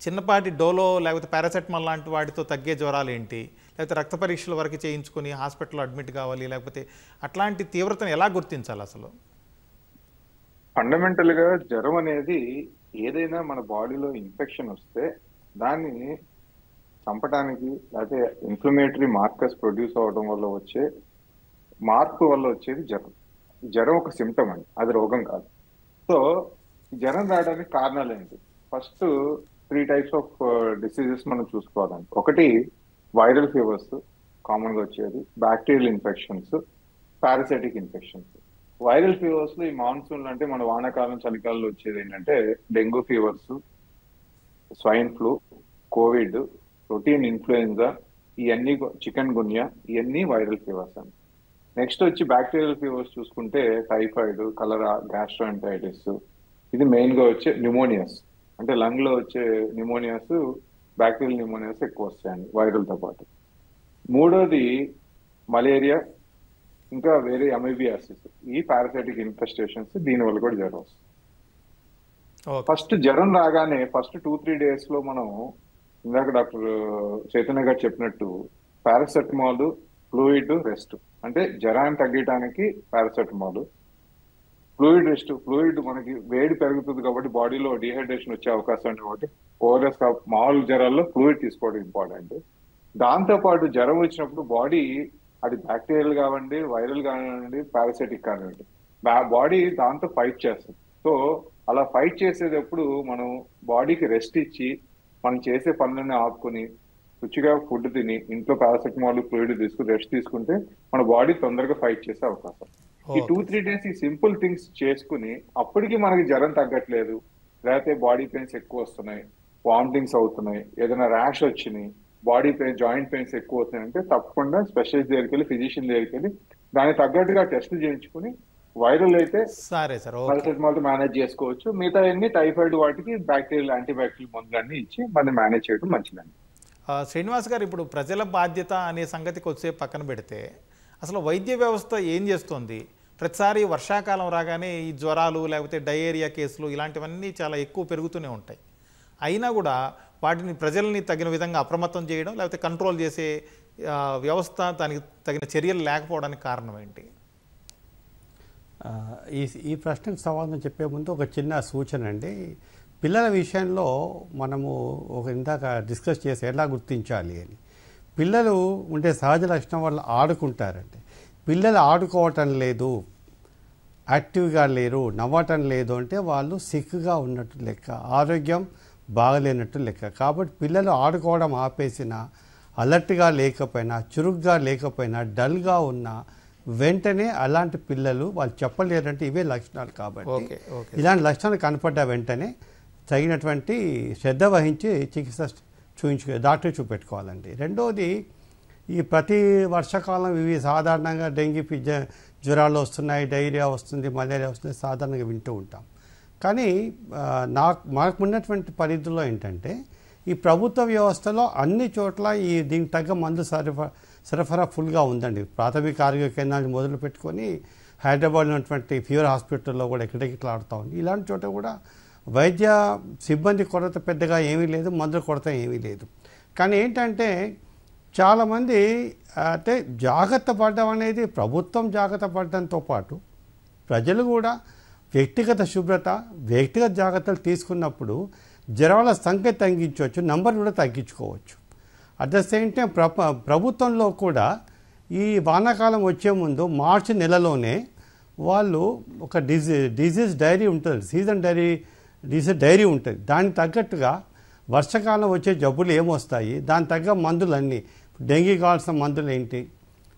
చిన్నపాటి డోలో లేకపోతే పారాసెటమాల్ లాంటి వాటితో తగ్గే జ్వరాలు ఏంటి? లేకపోతే రక్త పరీక్షల వరకు చేయించుకొని హాస్పిటల్లో అడ్మిట్ కావాలి, లేకపోతే అట్లాంటి తీవ్రతను ఎలా గుర్తించాలి అసలు? ఫండమెంటల్ గా జ్వరం అనేది ఏదైనా మన బాడీలో ఇన్ఫెక్షన్ వస్తే దాన్ని చంపడానికి, లేకపోతే ఇన్ఫ్లమేటరీ మార్కర్స్ ప్రొడ్యూస్ అవడం వల్ల వచ్చే మార్పు వల్ల వచ్చేది జ్వరం. జ్వరం ఒక సిమ్టమ్ అండి, అది రోగం కాదు. సో జ్వరం రావడానికి కారణాలు ఏంటి? ఫస్ట్ 3 types ఆఫ్ డిసీజెస్ మనం చూసుకోవాలండి. ఒకటి వైరల్ ఫీవర్స్ కామన్ గా వచ్చేది, bacterial infections, parasitic infections. Viral fevers లో ఈ మాన్సూన్ అంటే మన వానాకాలం చలికాలంలో వచ్చేది ఏంటంటే dengue fevers, swine flu, Covid, routine influenza, ఇవన్నీ, చికెన్ గున్యా, ఇవన్నీ వైరల్ ఫీవర్స్ అండి. నెక్స్ట్ వచ్చి బ్యాక్టీరియల్ ఫీవర్స్ చూసుకుంటే టైఫాయిడ్, కలరా, గ్యాస్ట్రోఎంటరైటిస్. ఇది మెయిన్ గా వచ్చే న్యూమోనియాస్, అంటే లంగ్ లో వచ్చే న్యూమోనియాస్, బ్యాక్టీరియల్ న్యూమోనియాస్ ఎక్కువ వస్తాయండి వైరల్తో పాటు. మూడోది మలేరియా, ఇంకా వేరే అమీబియాసిస్, ఈ పారాసైటిక్ ఇన్ఫెస్టేషన్స్, దీని వల్ల కూడా జ్వరం వస్తుంది. ఫస్ట్ జ్వరం రాగానే ఫస్ట్ 2-3 days లో మనం ఇందాక డాక్టర్ చైతన్య గారు చెప్పినట్టు పారాసెటమాల్, ఫ్లూయిడ్, రెస్ట్. అంటే జ్వరాన్ని తగ్గడానికి పారాసెటమాల్, ఫ్లూయిడ్ రెస్ట్. ఫ్లూయిడ్ మనకి వేడి పెరుగుతుంది కాబట్టి బాడీలో డిహైడ్రేషన్ వచ్చే అవకాశం ఉంది కాబట్టి ఓఆర్ఎస్ మామూలు జ్వరాల్లో ఫ్లూయిడ్ తీసుకోవడం ఇంపార్టెంట్. దాంతో పాటు జ్వరం వచ్చినప్పుడు బాడీ, అది బ్యాక్టీరియల్ కావండి, వైరల్ కానివ్వండి, పారాసైటిక్ కానివ్వండి, బాడీ దాంతో ఫైట్ చేస్తుంది. సో అలా ఫైట్ చేసేటప్పుడు మనం బాడీకి రెస్ట్ ఇచ్చి మనం చేసే పనులన్నీ ఆపుకొని రుచిగా ఫుడ్ తిని ఇంట్లో పారాసెటమాల్, ఫ్లూయిడ్ తీసుకుని రెస్ట్ తీసుకుంటే మన బాడీ తొందరగా ఫైట్ చేసే అవకాశం. ఈ 2-3 days ఈ సింపుల్ థింగ్స్ చేసుకుని అప్పటికి మనకి జ్వరం తగ్గట్లేదు, లేకపోతే బాడీ పెయిన్స్ ఎక్కువ వస్తున్నాయి, వామిటింగ్స్ అవుతున్నాయి, ఏదైనా ర్యాష్ వచ్చినాయి, బాడీ పెయిన్, జాయింట్ పెయిన్స్ ఎక్కువ అవుతున్నాయి అంటే తప్పకుండా స్పెషలిస్ట్ దగ్గరికి వెళ్ళి, ఫిజిషియన్ దగ్గరికి వెళ్ళి దానికి తగ్గట్టుగా టెస్టులు చేయించుకుని, వైరల్ అయితే పారాసెటమాల్ తో మేనేజ్ చేసుకోవచ్చు, మిగతా అన్ని టైఫాయిడ్ వాటికి బ్యాక్టీరియల్, యాంటీబ్యాక్టీరియల్ మందులన్నీ ఇచ్చి మనం మేనేజ్ చేయడం మంచిదండి. శ్రీనివాస్ గారు, ఇప్పుడు ప్రజల బాధ్యత అనే సంగతికి వచ్చే పక్కన పెడితే అసలు వైద్య వ్యవస్థ ఏం చేస్తుంది? ప్రతిసారి వర్షాకాలం రాగానే ఈ జ్వరాలు లేకపోతే డయేరియా కేసులు ఇలాంటివన్నీ చాలా ఎక్కువ పెరుగుతూనే ఉంటాయి. అయినా కూడా వాటిని ప్రజల్ని తగిన విధంగా అప్రమత్తం చేయడం లేకపోతే కంట్రోల్ చేసే వ్యవస్థ, దానికి తగిన చర్యలు లేకపోవడానికి కారణం ఏంటి? ఈ ప్రశ్నకు సమాధానం చెప్పే ముందు ఒక చిన్న సూచన అండి. పిల్లల విషయంలో మనము ఇందాక డిస్కస్ చేసి ఎలా గుర్తించాలి అని. పిల్లలు ఉండే సహజ లక్షణం వల్ల ఆడుకుంటారండి. పిల్లలు ఆడుకోవటం లేదు, యాక్టివ్గా లేరు, నవ్వటం లేదు అంటే వాళ్ళు సిక్గా ఉన్నట్టు లెక్క, ఆరోగ్యం బాగలేనట్టు లెక్క. కాబట్టి పిల్లలు ఆడుకోవడం ఆపేసినా, అలర్ట్గా లేకపోయినా, చురుగ్గా లేకపోయినా, డల్గా ఉన్నా వెంటనే అలాంటి పిల్లలు వాళ్ళు చెప్పలేరంటే ఇవే లక్షణాలు. కాబట్టి ఇలాంటి లక్షణాలు కనపడ్డ వెంటనే తగినటువంటి శ్రద్ధ వహించి చికిత్స డాక్టర్ చూపెట్టుకోవాలండి. రెండోది, ఈ ప్రతి వర్షాకాలం ఇవి సాధారణంగా డెంగ్యూ జ్వరాలు వస్తున్నాయి, డైరియా వస్తుంది, మలేరియా వస్తుంది, సాధారణంగా వింటూ ఉంటాం. కానీ మనకు ఉన్నటువంటి పరిధిలో ఏంటంటే ఈ ప్రభుత్వ వ్యవస్థలో అన్ని చోట్ల దీనికి తగ్గ మందు సరఫరా ఫుల్గా ఉందండి. ప్రాథమిక ఆరోగ్య కేంద్రాన్ని మొదలు పెట్టుకొని హైదరాబాద్లో ఉన్నటువంటి ఫీవర్ హాస్పిటల్లో కూడా ఎక్కడెక్కడ ఆడుతూ ఉంది. ఇలాంటి చోట కూడా వైద్య సిబ్బంది కొరత పెద్దగా ఏమీ లేదు, మందుల కొరత ఏమీ లేదు. కానీ ఏంటంటే చాలామంది అంటే జాగ్రత్త పడడం అనేది, ప్రభుత్వం జాగ్రత్త పడడంతో పాటు ప్రజలు కూడా వ్యక్తిగత శుభ్రత, వ్యక్తిగత జాగ్రత్తలు తీసుకున్నప్పుడు జ్వరాల సంఖ్య తగ్గించవచ్చు, నంబర్ కూడా తగ్గించుకోవచ్చు. అట్ ద సేమ్ టైం ప్రభుత్వంలో కూడా ఈ వానాకాలం వచ్చే ముందు మార్చి నెలలోనే వాళ్ళు ఒక డిజీజ్ డైరీ ఉంటుంది, డిజీజ్ డైరీ ఉంటుంది. దానికి తగ్గట్టుగా వర్షాకాలం వచ్చే జబ్బులు ఏమొస్తాయి, దాని తగ్గ మందులన్నీ, డెంగ్యూ కావాల్సిన మందులు ఏంటి,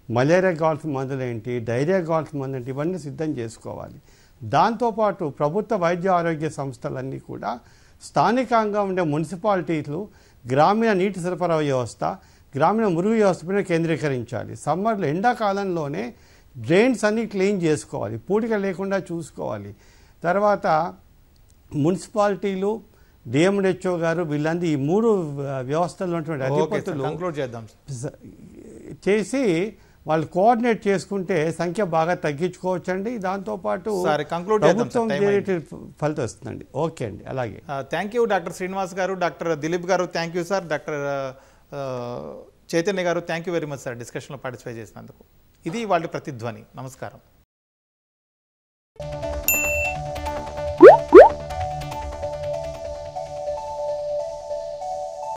మలేరియా కావాల్సిన మందులు ఏంటి, డైరియా కావాల్సిన మందులు ఏంటి, ఇవన్నీ సిద్ధం చేసుకోవాలి. దాంతోపాటు ప్రభుత్వ వైద్య ఆరోగ్య సంస్థలన్నీ కూడా స్థానికంగా ఉండే మున్సిపాలిటీలు గ్రామీణ నీటి సరఫరా వ్యవస్థ, గ్రామీణ మురుగు వ్యవస్థ పైన కేంద్రీకరించాలి. సమ్మర్లో, ఎండాకాలంలోనే డ్రైన్స్ అన్నీ క్లీన్ చేసుకోవాలి, పూడిక లేకుండా చూసుకోవాలి. తర్వాత మున్సిపాలిటీలు, డిఎంహెచ్ఓ గారు, వీళ్ళందరూ ఈ 3 వ్యవస్థల్లో ఉన్నటువంటి అధిపతులు కంక్లూడ్ చేద్దాం చేసి వాళ్ళు కోఆర్డినేట్ చేసుకుంటే సంఖ్య బాగా తగ్గించుకోవచ్చండి. దాంతోపాటు సరే, conclude చేద్దాం సార్, ప్రభుత్వం time అయింది. ఫలితం వస్తుందండి. ఓకే అండి, అలాగే. థ్యాంక్ యూ డాక్టర్ శ్రీనివాస్ గారు, doctor Dilip garu thank you sir, doctor Chaitanya garu thank you very much sir డిస్కషన్లో పార్టిసిపేట్ చేసినందుకు. ఇది వాళ్ళ ప్రతిధ్వని. నమస్కారం.